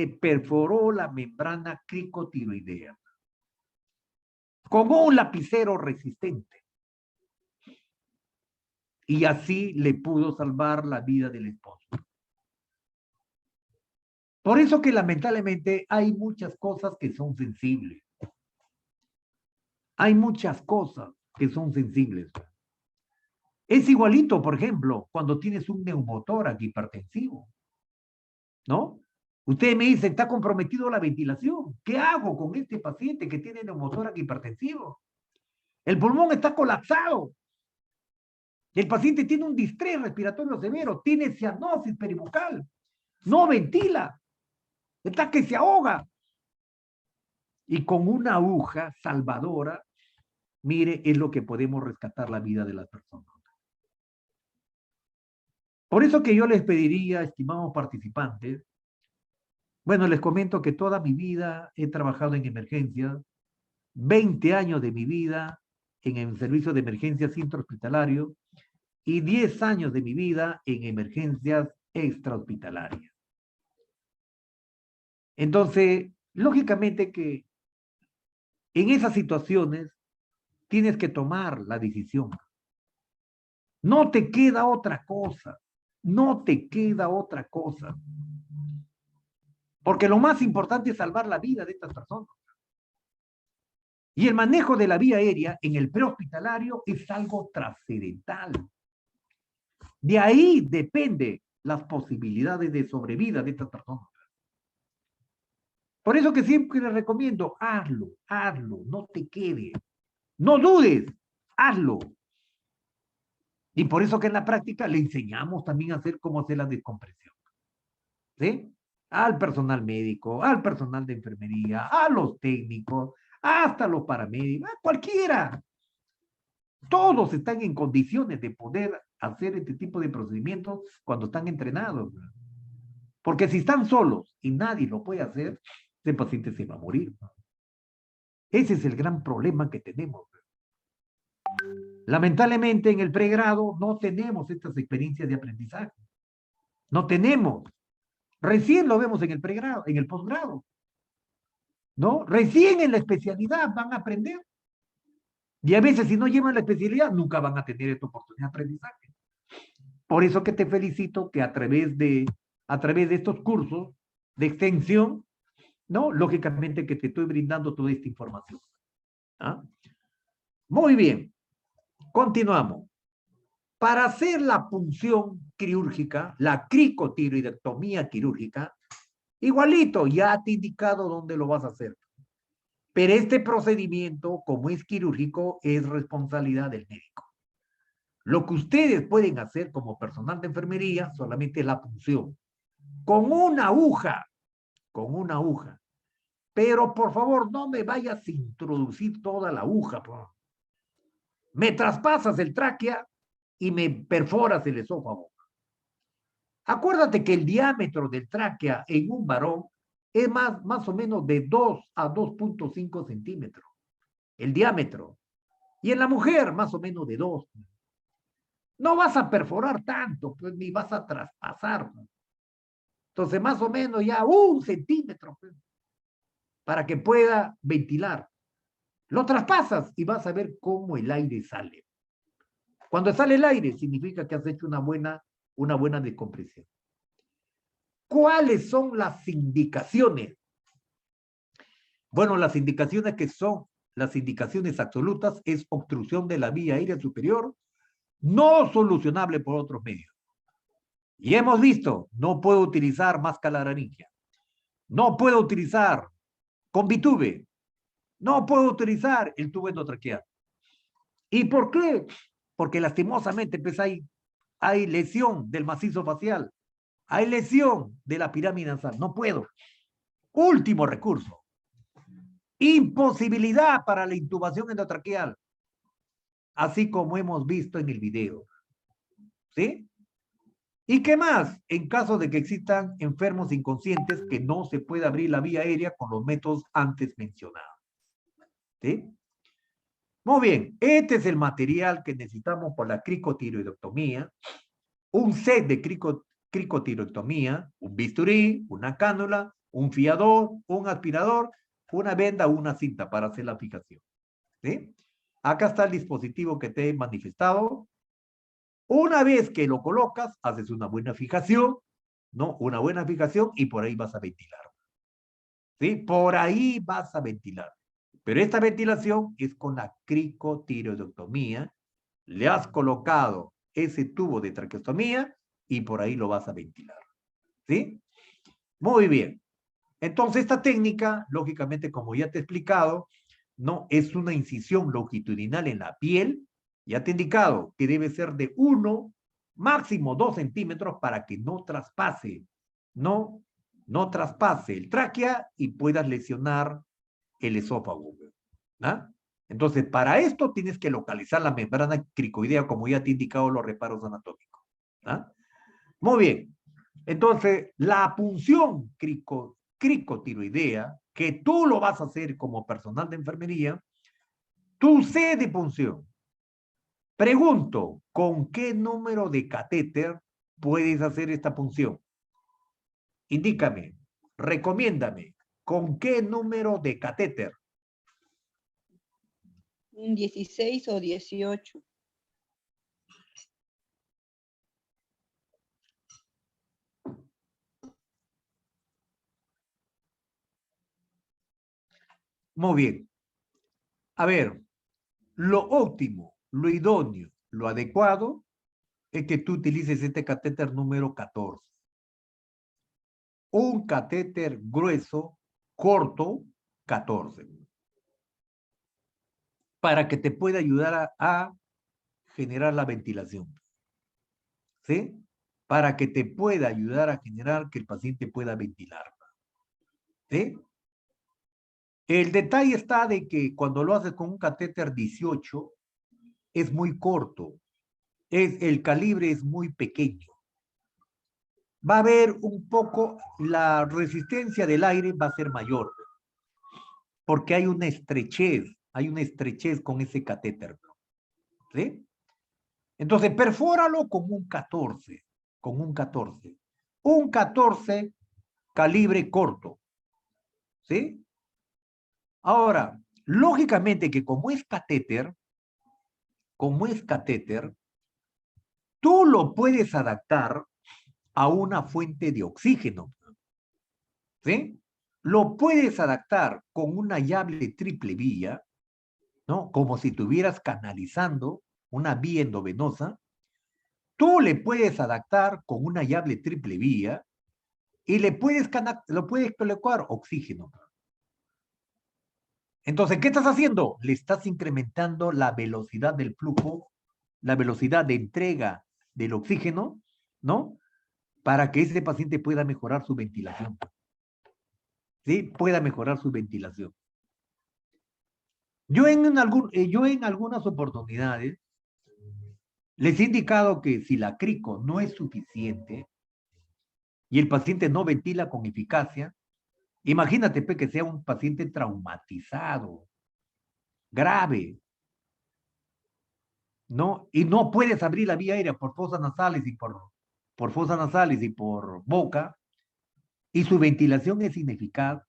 perforó la membrana cricotiroidea con un lapicero resistente. Y así le pudo salvar la vida del esposo. Por eso que lamentablemente hay muchas cosas que son sensibles. Hay muchas cosas que son sensibles. Es igualito, por ejemplo, cuando tienes un neumotórax hipertensivo, ¿no? Usted me dice, está comprometido la ventilación. ¿Qué hago con este paciente que tiene neumotórax hipertensivo? El pulmón está colapsado. El paciente tiene un distrés respiratorio severo, tiene cianosis peribucal, no ventila, está que se ahoga. Y con una aguja salvadora, mire, es lo que podemos rescatar la vida de las personas. Por eso que yo les pediría, estimados participantes, bueno, les comento que toda mi vida he trabajado en emergencias, 20 años de mi vida en el servicio de emergencias intrahospitalario y 10 años de mi vida en emergencias extrahospitalarias. Entonces, lógicamente que en esas situaciones tienes que tomar la decisión. No te queda otra cosa. No te queda otra cosa. Porque lo más importante es salvar la vida de estas personas. Y el manejo de la vía aérea en el prehospitalario es algo trascendental. De ahí depende las posibilidades de sobrevida de estas personas. Por eso que siempre les recomiendo, hazlo, no te quedes. No dudes, hazlo. Y por eso que en la práctica le enseñamos también a hacer cómo hacer la descompresión. ¿Sí? Al personal médico, al personal de enfermería, a los técnicos, hasta los paramédicos, a cualquiera. Todos están en condiciones de poder hacer este tipo de procedimientos cuando están entrenados. Porque si están solos y nadie lo puede hacer, ese paciente se va a morir. Ese es el gran problema que tenemos. Lamentablemente en el pregrado no tenemos estas experiencias de aprendizaje. No tenemos. Recién lo vemos en el pregrado, en el posgrado. ¿No? Recién en la especialidad van a aprender. Y a veces si no llevan la especialidad, nunca van a tener esta oportunidad de aprendizaje. Por eso que te felicito que a través de estos cursos de extensión, ¿no? Lógicamente que te estoy brindando toda esta información. ¿Ah? Muy bien. Continuamos. Para hacer la punción quirúrgica, la cricotiroidectomía quirúrgica, igualito, ya te he indicado dónde lo vas a hacer. Pero este procedimiento, como es quirúrgico, es responsabilidad del médico. Lo que ustedes pueden hacer como personal de enfermería solamente es la punción. Con una aguja. Con una aguja. Pero por favor, no me vayas a introducir toda la aguja. Me traspasas el tráquea y me perforas el esófago. Acuérdate que el diámetro del tráquea en un varón es más o menos de 2 a 2.5 centímetros. El diámetro. Y en la mujer, más o menos de 2. No vas a perforar tanto, pues, ni vas a traspasar. Entonces, más o menos ya 1 centímetro, pues, para que pueda ventilar. Lo traspasas y vas a ver cómo el aire sale. Cuando sale el aire, significa que has hecho una buena descompresión. ¿Cuáles son las indicaciones? Bueno, las indicaciones que son las indicaciones absolutas es obstrucción de la vía aérea superior, no solucionable por otros medios. Y hemos visto, no puedo utilizar máscara laringia, no puedo utilizar convitube, no puedo utilizar el tubo endotraqueal. ¿Y por qué? Porque lastimosamente pues hay lesión del macizo facial, hay lesión de la pirámide nasal, no puedo. Último recurso. Imposibilidad para la intubación endotraqueal, así como hemos visto en el video. ¿Sí? ¿Y qué más? En caso de que existan enfermos inconscientes que no se puede abrir la vía aérea con los métodos antes mencionados. ¿Sí? Muy bien, este es el material que necesitamos para la cricotiroidectomía. Un set de cricotiroidectomía, un bisturí, una cánula, un fiador, un aspirador, una venda o una cinta para hacer la fijación. ¿Sí? Acá está el dispositivo que te he manifestado. Una vez que lo colocas, haces una buena fijación, ¿no? Una buena fijación y por ahí vas a ventilar. ¿Sí? Por ahí vas a ventilar. Pero esta ventilación es con la cricotiroidectomía. Le has colocado ese tubo de traqueostomía y por ahí lo vas a ventilar. ¿Sí? Muy bien. Entonces, esta técnica, lógicamente, como ya te he explicado, no es una incisión longitudinal en la piel. Ya te he indicado que debe ser de 1, máximo 2 centímetros para que no traspase, no traspase el tráquea y puedas lesionar el esófago. ¿Ah? Entonces, para esto tienes que localizar la membrana cricoidea, como ya te he indicado los reparos anatómicos. ¿Ah? Muy bien. Entonces, la punción cricotiroidea, que tú lo vas a hacer como personal de enfermería, tu sed de punción. Pregunto, ¿con qué número de catéter puedes hacer esta punción? Indícame, recomiéndame, ¿con qué número de catéter? Un 16 o 18. Muy bien. A ver, lo óptimo, lo idóneo, lo adecuado es que tú utilices este catéter número 14. Un catéter grueso, corto, 14. para que te pueda ayudar a generar la ventilación. ¿Sí? Para que te pueda ayudar a generar que el paciente pueda ventilar. ¿Sí? El detalle está de que cuando lo haces con un catéter 18, es muy corto. El calibre es muy pequeño. Va a haber un poco, la resistencia del aire va a ser mayor. Porque hay una estrechez con ese catéter. ¿Sí? Entonces, perfóralo con un 14. Con un 14. Un 14 calibre corto. ¿Sí? Ahora, lógicamente que como es catéter, tú lo puedes adaptar a una fuente de oxígeno. ¿Sí? Lo puedes adaptar con una llave triple vía, ¿no? Como si estuvieras canalizando una vía endovenosa. Tú le puedes adaptar con una llave triple vía y lo puedes colocar oxígeno. Entonces, ¿qué estás haciendo? Le estás incrementando la velocidad del flujo, la velocidad de entrega del oxígeno, ¿no? Para que ese paciente pueda mejorar su ventilación. ¿Sí? Pueda mejorar su ventilación. Yo en algunas oportunidades les he indicado que si la crico no es suficiente y el paciente no ventila con eficacia, imagínate que sea un paciente traumatizado, grave, ¿no? Y no puedes abrir la vía aérea por fosas nasales y por boca, y su ventilación es ineficaz.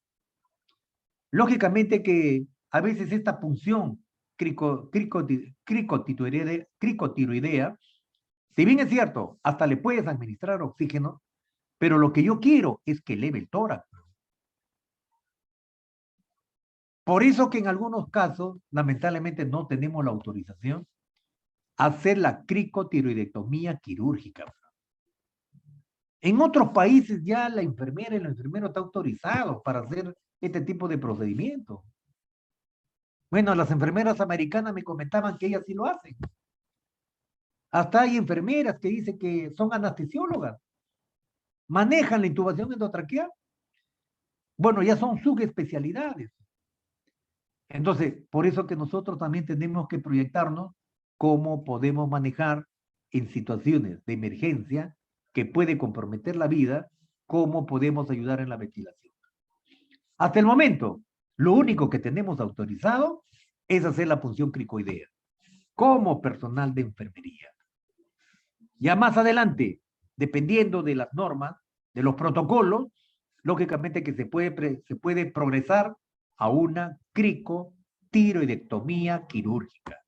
Lógicamente que a veces esta punción cricotiroidea, si bien es cierto, hasta le puedes administrar oxígeno, pero lo que yo quiero es que eleve el tórax. Por eso que en algunos casos, lamentablemente, no tenemos la autorización a hacer la cricotiroidectomía quirúrgica. En otros países ya la enfermera y el enfermero está autorizado para hacer este tipo de procedimientos. Bueno, las enfermeras americanas me comentaban que ellas sí lo hacen. Hasta hay enfermeras que dicen que son anestesiólogas. Manejan la intubación endotraqueal. Bueno, ya son subespecialidades. Entonces, por eso que nosotros también tenemos que proyectarnos cómo podemos manejar en situaciones de emergencia que puede comprometer la vida, cómo podemos ayudar en la ventilación. Hasta el momento, lo único que tenemos autorizado es hacer la punción cricoidea como personal de enfermería. Ya más adelante, dependiendo de las normas, de los protocolos, lógicamente que se puede progresar a una cricotiroidectomía quirúrgica,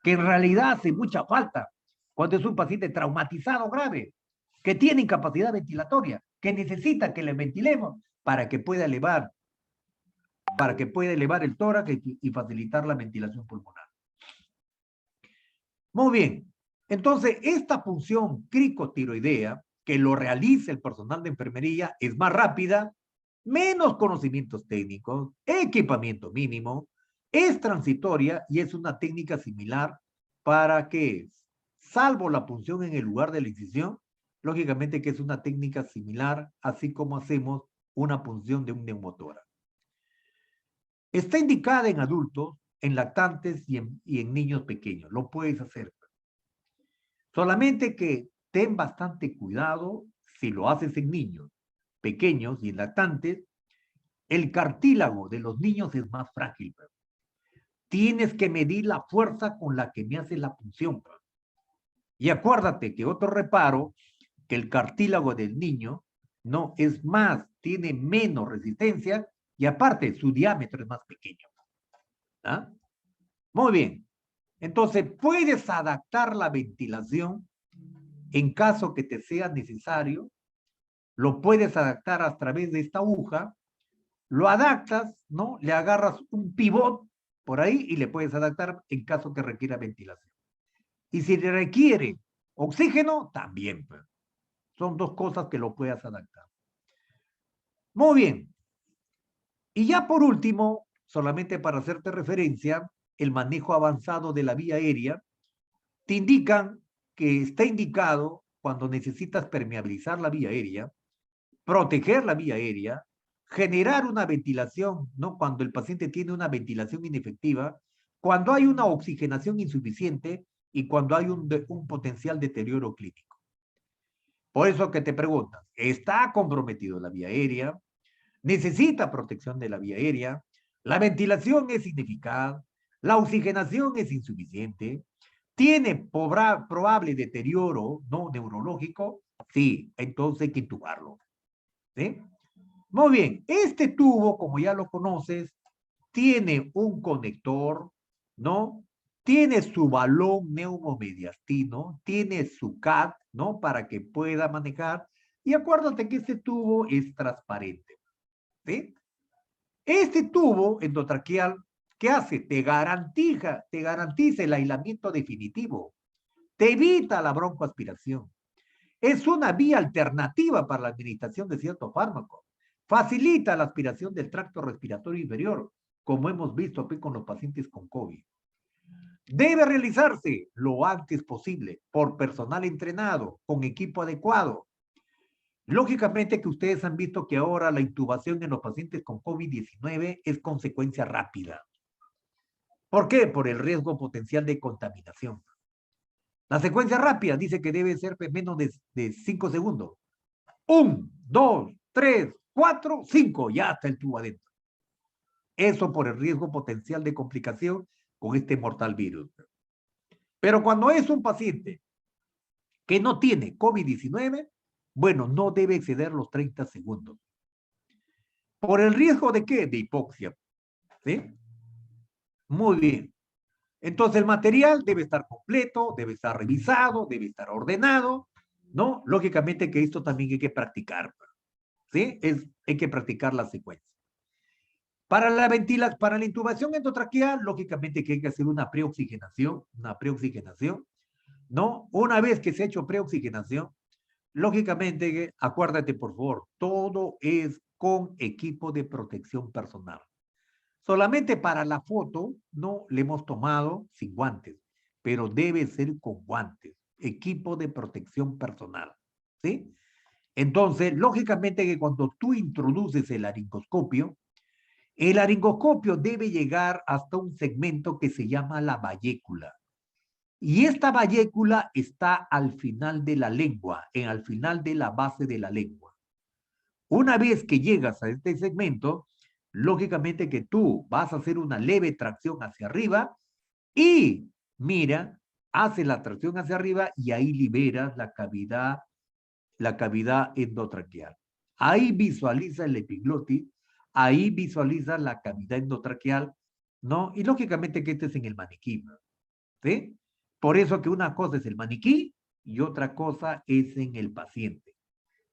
que en realidad hace mucha falta cuando es un paciente traumatizado grave, que tiene incapacidad ventilatoria, que necesita que le ventilemos para que pueda elevar el tórax y facilitar la ventilación pulmonar. Muy bien. Entonces, esta función cricotiroidea, que lo realiza el personal de enfermería, es más rápida, menos conocimientos técnicos, equipamiento mínimo, es transitoria y es una técnica similar para que, salvo la punción en el lugar de la incisión, lógicamente que es una técnica similar, así como hacemos una punción de un neumotórax. Está indicada en adultos, en lactantes y en niños pequeños. Lo puedes hacer. Solamente que ten bastante cuidado si lo haces en niños pequeños y en lactantes. El cartílago de los niños es más frágil. Tienes que medir la fuerza con la que me haces la punción. Y acuérdate que otro reparo, que el cartílago del niño no es más, tiene menos resistencia y aparte su diámetro es más pequeño. ¿Ah? Muy bien. Entonces, puedes adaptar la ventilación en caso que te sea necesario. Lo puedes adaptar a través de esta aguja. Lo adaptas, ¿no? Le agarras un pivot por ahí y le puedes adaptar en caso que requiera ventilación. Y si le requiere oxígeno, también. Pues. Son dos cosas que lo puedas adaptar. Muy bien. Y ya por último, solamente para hacerte referencia, el manejo avanzado de la vía aérea, te indican que está indicado cuando necesitas permeabilizar la vía aérea, proteger la vía aérea, generar una ventilación, ¿no? Cuando el paciente tiene una ventilación inefectiva, cuando hay una oxigenación insuficiente y cuando hay un potencial deterioro clínico. Por eso que te preguntas, ¿está comprometido la vía aérea? ¿Necesita protección de la vía aérea? ¿La ventilación es ineficaz? ¿La oxigenación es insuficiente? ¿Tiene probable deterioro no neurológico? Sí, entonces hay que intubarlo. ¿Sí? Muy bien, este tubo, como ya lo conoces, tiene un conector, ¿no? Tiene su balón neumomediastino, tiene su CAT, ¿no? Para que pueda manejar. Y acuérdate que este tubo es transparente, ¿sí? Este tubo endotraqueal, ¿qué hace? Te garantiza el aislamiento definitivo, te evita la broncoaspiración. Es una vía alternativa para la administración de ciertos fármacos. Facilita la aspiración del tracto respiratorio inferior, como hemos visto aquí con los pacientes con COVID. Debe realizarse lo antes posible por personal entrenado, con equipo adecuado. Lógicamente que ustedes han visto que ahora la intubación en los pacientes con COVID-19 es consecuencia rápida. ¿Por qué? Por el riesgo potencial de contaminación. La secuencia rápida dice que debe ser menos de 5 segundos. 1, 2, 3, 4, 5, ya está el tubo adentro. Eso por el riesgo potencial de complicación con este mortal virus. Pero cuando es un paciente que no tiene COVID-19, bueno, no debe exceder los 30 segundos. ¿Por el riesgo de qué? De hipoxia. ¿Sí? Muy bien. Entonces el material debe estar completo, debe estar revisado, debe estar ordenado, ¿no? Lógicamente que esto también hay que practicar, ¿sí? Hay que practicar la secuencia. Para la intubación endotraqueal, lógicamente que hay que hacer una preoxigenación, ¿no? Una vez que se ha hecho preoxigenación, lógicamente, acuérdate por favor, todo es con equipo de protección personal. Solamente para la foto no le hemos tomado sin guantes, pero debe ser con guantes, equipo de protección personal, ¿sí? Entonces, lógicamente que cuando tú introduces el laringoscopio debe llegar hasta un segmento que se llama la vallécula. Y esta vallécula está al final de la lengua, al final de la base de la lengua. Una vez que llegas a este segmento, lógicamente que tú vas a hacer una leve tracción hacia arriba y, mira, haces la tracción hacia arriba y ahí liberas la cavidad endotraqueal. Ahí visualiza el epiglotis, ahí visualiza la cavidad endotraqueal, ¿no? Y lógicamente que este es en el maniquí, ¿sí? Por eso que una cosa es el maniquí y otra cosa es en el paciente.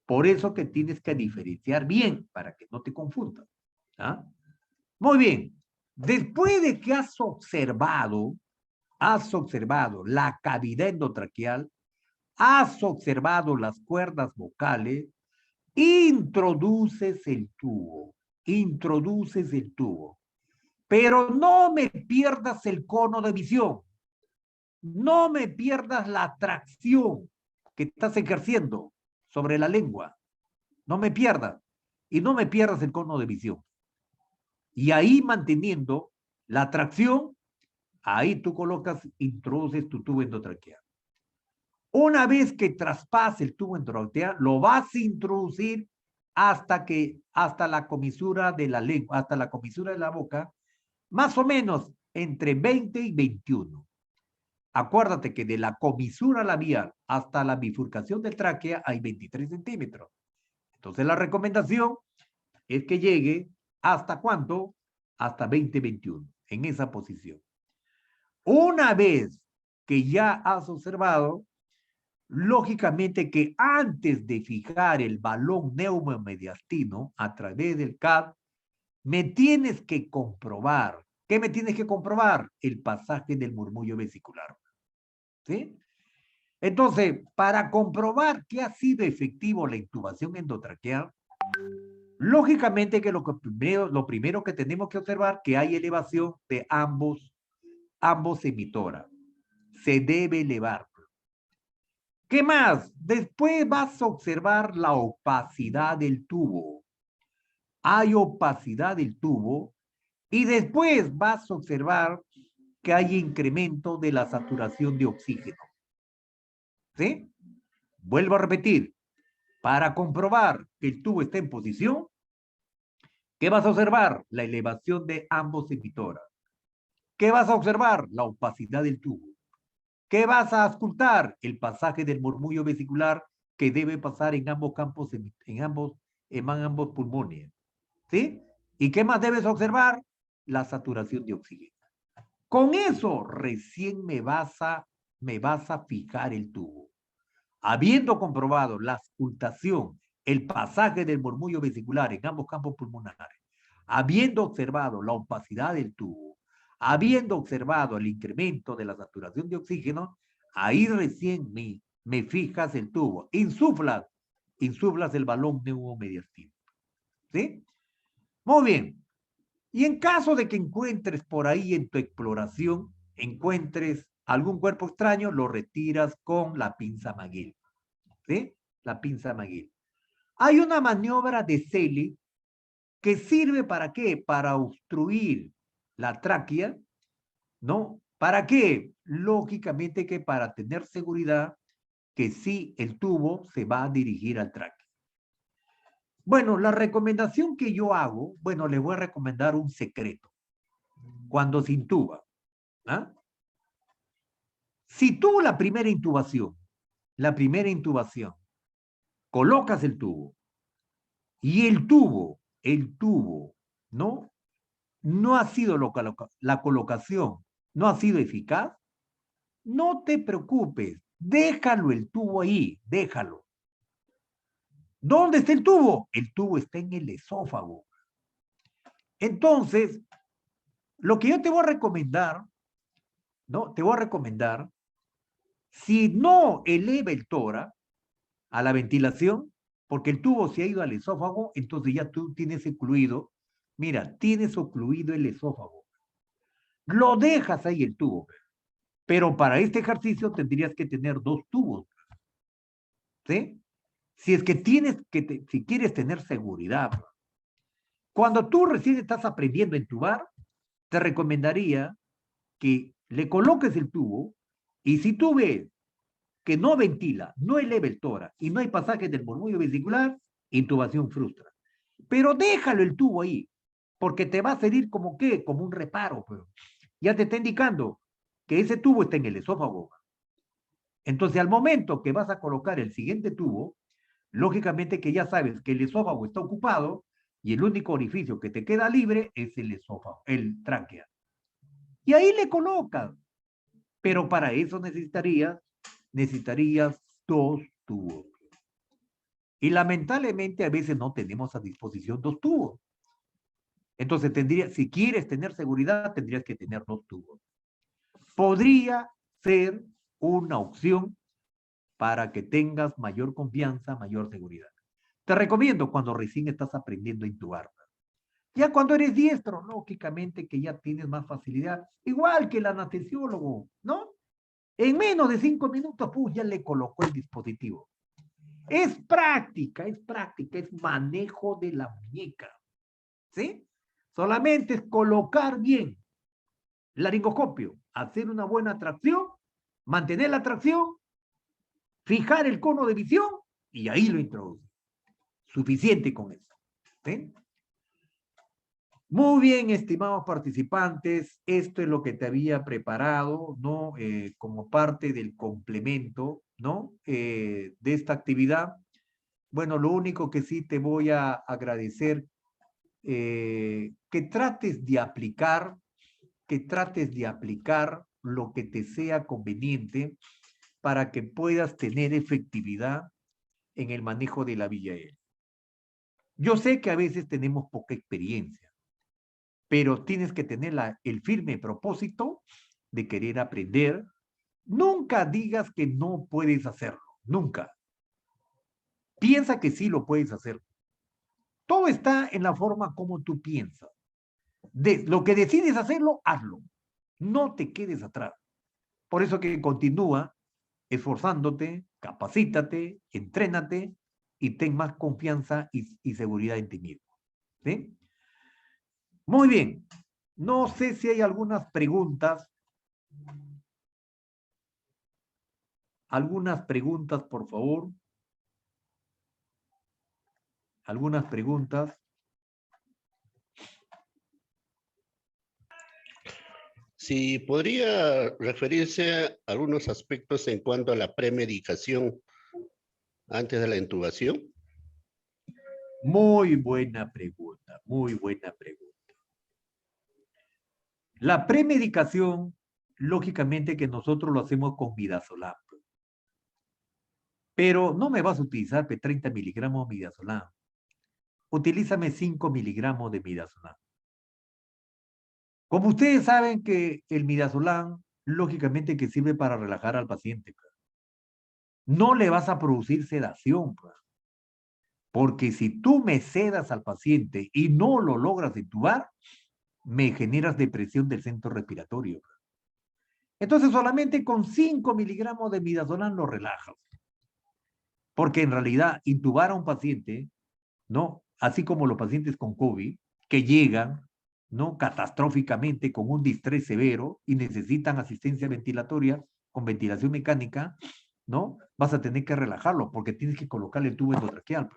Por eso que tienes que diferenciar bien para que no te confundas. ¿Ah? Muy bien. Después de que has observado la cavidad endotraqueal, has observado las cuerdas vocales, introduces el tubo. Pero no me pierdas el cono de visión. No me pierdas la tracción que estás ejerciendo sobre la lengua. No me pierdas. Y no me pierdas el cono de visión. Y ahí manteniendo la tracción, ahí tú introduces tu tubo endotraqueal. Una vez que traspase el tubo endotraqueal, lo vas a introducir hasta la comisura de la lengua, hasta la comisura de la boca, más o menos entre 20 y 21. Acuérdate que de la comisura labial hasta la bifurcación del tráquea hay 23 centímetros. Entonces la recomendación es que llegue ¿hasta cuánto? Hasta 20-21, en esa posición. Una vez que ya has observado, lógicamente que antes de fijar el balón neumomediastino a través del CAD, me tienes que comprobar. ¿Qué me tienes que comprobar? El pasaje del murmullo vesicular. ¿Sí? Entonces, para comprobar que ha sido efectivo la intubación endotraqueal, lógicamente que lo primero que tenemos que observar que hay elevación de ambos ambos emisoras. Se debe elevar. ¿Qué más? Después vas a observar la opacidad del tubo. Hay opacidad del tubo y después vas a observar que hay incremento de la saturación de oxígeno. ¿Sí? Vuelvo a repetir. Para comprobar que el tubo está en posición, ¿qué vas a observar? La elevación de ambos emitoras. ¿Qué vas a observar? La opacidad del tubo. ¿Qué vas a auscultar? El pasaje del murmullo vesicular que debe pasar en ambos campos, en ambos pulmones. ¿Sí? ¿Y qué más debes observar? La saturación de oxígeno. Con eso recién me vas a fijar el tubo. Habiendo comprobado la auscultación, el pasaje del murmullo vesicular en ambos campos pulmonares, habiendo observado la opacidad del tubo, habiendo observado el incremento de la saturación de oxígeno, ahí recién me fijas el tubo, insuflas el balón neumomediastino. ¿Sí? Muy bien. Y en caso de que encuentres por ahí en tu exploración, encuentres algún cuerpo extraño, lo retiras con la pinza McGill. ¿Sí? La pinza McGill. Hay una maniobra de Selly que sirve ¿para qué? Para obstruir la tráquea, ¿no? ¿Para qué? Lógicamente que para tener seguridad que sí el tubo se va a dirigir al tráquea. Bueno, la recomendación que yo hago, bueno, les voy a recomendar un secreto. Cuando se intuba, ¿ah? Si tú la primera intubación, colocas el tubo y el tubo, ¿no? No ha sido la colocación, no ha sido eficaz, no te preocupes, déjalo el tubo ahí, déjalo. ¿Dónde está el tubo? El tubo está en el esófago. Entonces, lo que yo te voy a recomendar, ¿no? Te voy a recomendar, si no eleva el tórax a la ventilación, porque el tubo se ha ido al esófago, entonces ya tú tienes ocluido, mira, tienes ocluido el esófago. Lo dejas ahí el tubo, pero para este ejercicio tendrías que tener 2 tubos. ¿Sí? Si es que si quieres tener seguridad. Cuando tú recién estás aprendiendo a intubar, te recomendaría que le coloques el tubo y si tú ves que no ventila, no eleva el tórax y no hay pasaje del murmullo vesicular, intubación frustra. Pero déjalo el tubo ahí, porque te va a servir como ¿qué? Como un reparo. Pero ya te está indicando que ese tubo está en el esófago. Entonces, al momento que vas a colocar el siguiente tubo, lógicamente que ya sabes que el esófago está ocupado y el único orificio que te queda libre es el esófago, el tráquea. Y ahí le colocas. Pero para eso necesitarías 2 tubos. Y lamentablemente a veces no tenemos a disposición 2 tubos. Entonces si quieres tener seguridad, tendrías que tener 2 tubos. Podría ser una opción para que tengas mayor confianza, mayor seguridad. Te recomiendo cuando recién estás aprendiendo a intubar. Ya cuando eres diestro, lógicamente que ya tienes más facilidad, igual que el anestesiólogo, ¿no? En menos de 5 minutos, pues ya le colocó el dispositivo. Es práctica, es manejo de la muñeca, ¿sí? Solamente es colocar bien el laringoscopio, hacer una buena tracción, mantener la tracción, fijar el cono de visión y ahí lo introduce. Suficiente con eso, ¿sí? Muy bien, estimados participantes, esto es lo que te había preparado, ¿no? Como parte del complemento, ¿no? De esta actividad. Bueno, lo único que sí te voy a agradecer, que trates de aplicar lo que te sea conveniente para que puedas tener efectividad en el manejo de la vía aérea. Yo sé que a veces tenemos poca experiencia, pero tienes que tener el firme propósito de querer aprender. Nunca digas que no puedes hacerlo, nunca. Piensa que sí lo puedes hacer. Todo está en la forma como tú piensas. Lo que decides hacerlo, hazlo. No te quedes atrás. Por eso que continúa esforzándote, capacítate, entrénate y ten más confianza y seguridad en ti mismo. ¿Sí? Muy bien. No sé si hay algunas preguntas. Algunas preguntas, por favor. Algunas preguntas. Si podría referirse a algunos aspectos en cuanto a la premedicación antes de la intubación. Muy buena pregunta, muy buena pregunta. La premedicación, lógicamente que nosotros lo hacemos con midazolam. Pero no me vas a utilizar 30 miligramos de midazolam. Utilízame 5 miligramos de midazolam. Como ustedes saben que el midazolam, lógicamente que sirve para relajar al paciente. No le vas a producir sedación, porque si tú me sedas al paciente y no lo logras intubar, me generas depresión del centro respiratorio. Entonces solamente con 5 miligramos de midazolam lo relajas. Porque en realidad intubar a un paciente, ¿no? Así como los pacientes con COVID, que llegan, ¿no? Catastróficamente con un distrés severo y necesitan asistencia ventilatoria con ventilación mecánica, ¿no? Vas a tener que relajarlo porque tienes que colocarle el tubo endotraqueal.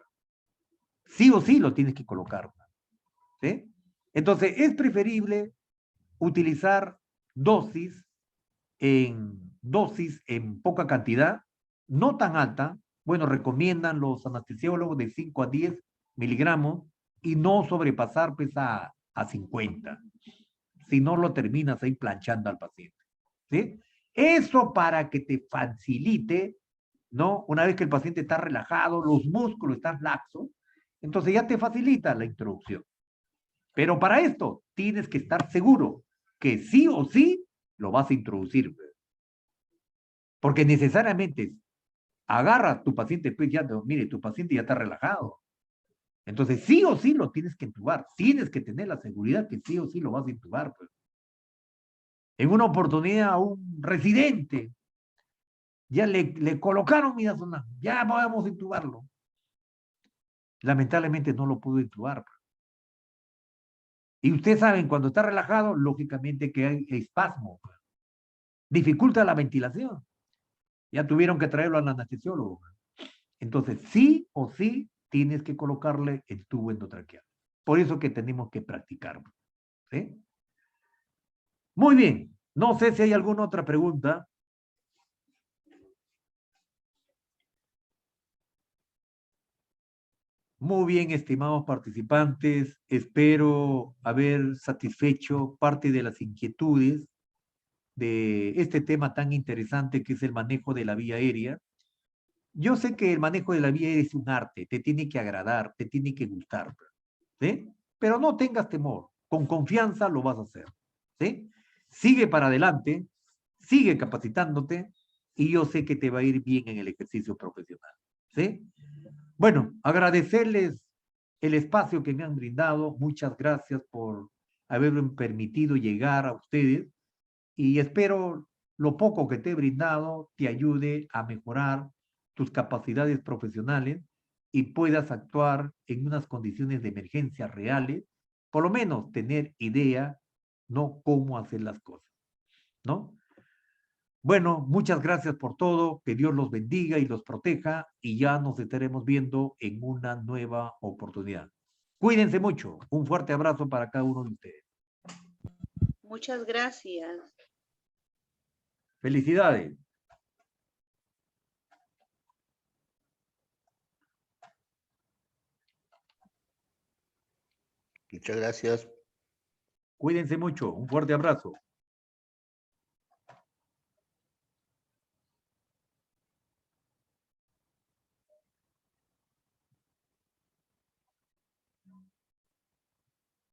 Sí o sí lo tienes que colocar. ¿Sí? Entonces, es preferible utilizar dosis en poca cantidad, no tan alta. Bueno, recomiendan los anestesiólogos de 5 a 10 miligramos y no sobrepasar pues, a 50. Si no lo terminas ahí planchando al paciente. ¿Sí? Eso para que te facilite, ¿no? Una vez que el paciente está relajado, los músculos están laxos, entonces ya te facilita la introducción. Pero para esto tienes que estar seguro que sí o sí lo vas a introducir. Porque necesariamente agarra a tu paciente, pues ya, mire, tu paciente ya está relajado. Entonces sí o sí lo tienes que intubar. Tienes que tener la seguridad que sí o sí lo vas a intubar. Pues. En una oportunidad a un residente ya le colocaron midazolam, ya vamos a intubarlo. Lamentablemente no lo pudo intubar. Y ustedes saben, cuando está relajado, lógicamente que hay espasmo. Dificulta la ventilación. Ya tuvieron que traerlo al anestesiólogo. Entonces, sí o sí tienes que colocarle el tubo endotraqueal. Por eso que tenemos que practicar. ¿Sí? Muy bien. No sé si hay alguna otra pregunta. Muy bien, estimados participantes. Espero haber satisfecho parte de las inquietudes de este tema tan interesante que es el manejo de la vía aérea. Yo sé que el manejo de la vía aérea es un arte, te tiene que agradar, te tiene que gustar, ¿sí? Pero no tengas temor, con confianza lo vas a hacer, ¿sí? Sigue para adelante, sigue capacitándote y yo sé que te va a ir bien en el ejercicio profesional, ¿sí? Bueno, agradecerles el espacio que me han brindado, muchas gracias por haberme permitido llegar a ustedes y espero lo poco que te he brindado te ayude a mejorar tus capacidades profesionales y puedas actuar en unas condiciones de emergencia reales, por lo menos tener idea, ¿no? Cómo hacer las cosas, ¿no? Bueno, muchas gracias por todo, que Dios los bendiga y los proteja y ya nos estaremos viendo en una nueva oportunidad. Cuídense mucho, un fuerte abrazo para cada uno de ustedes. Muchas gracias. Felicidades. Muchas gracias. Cuídense mucho, un fuerte abrazo.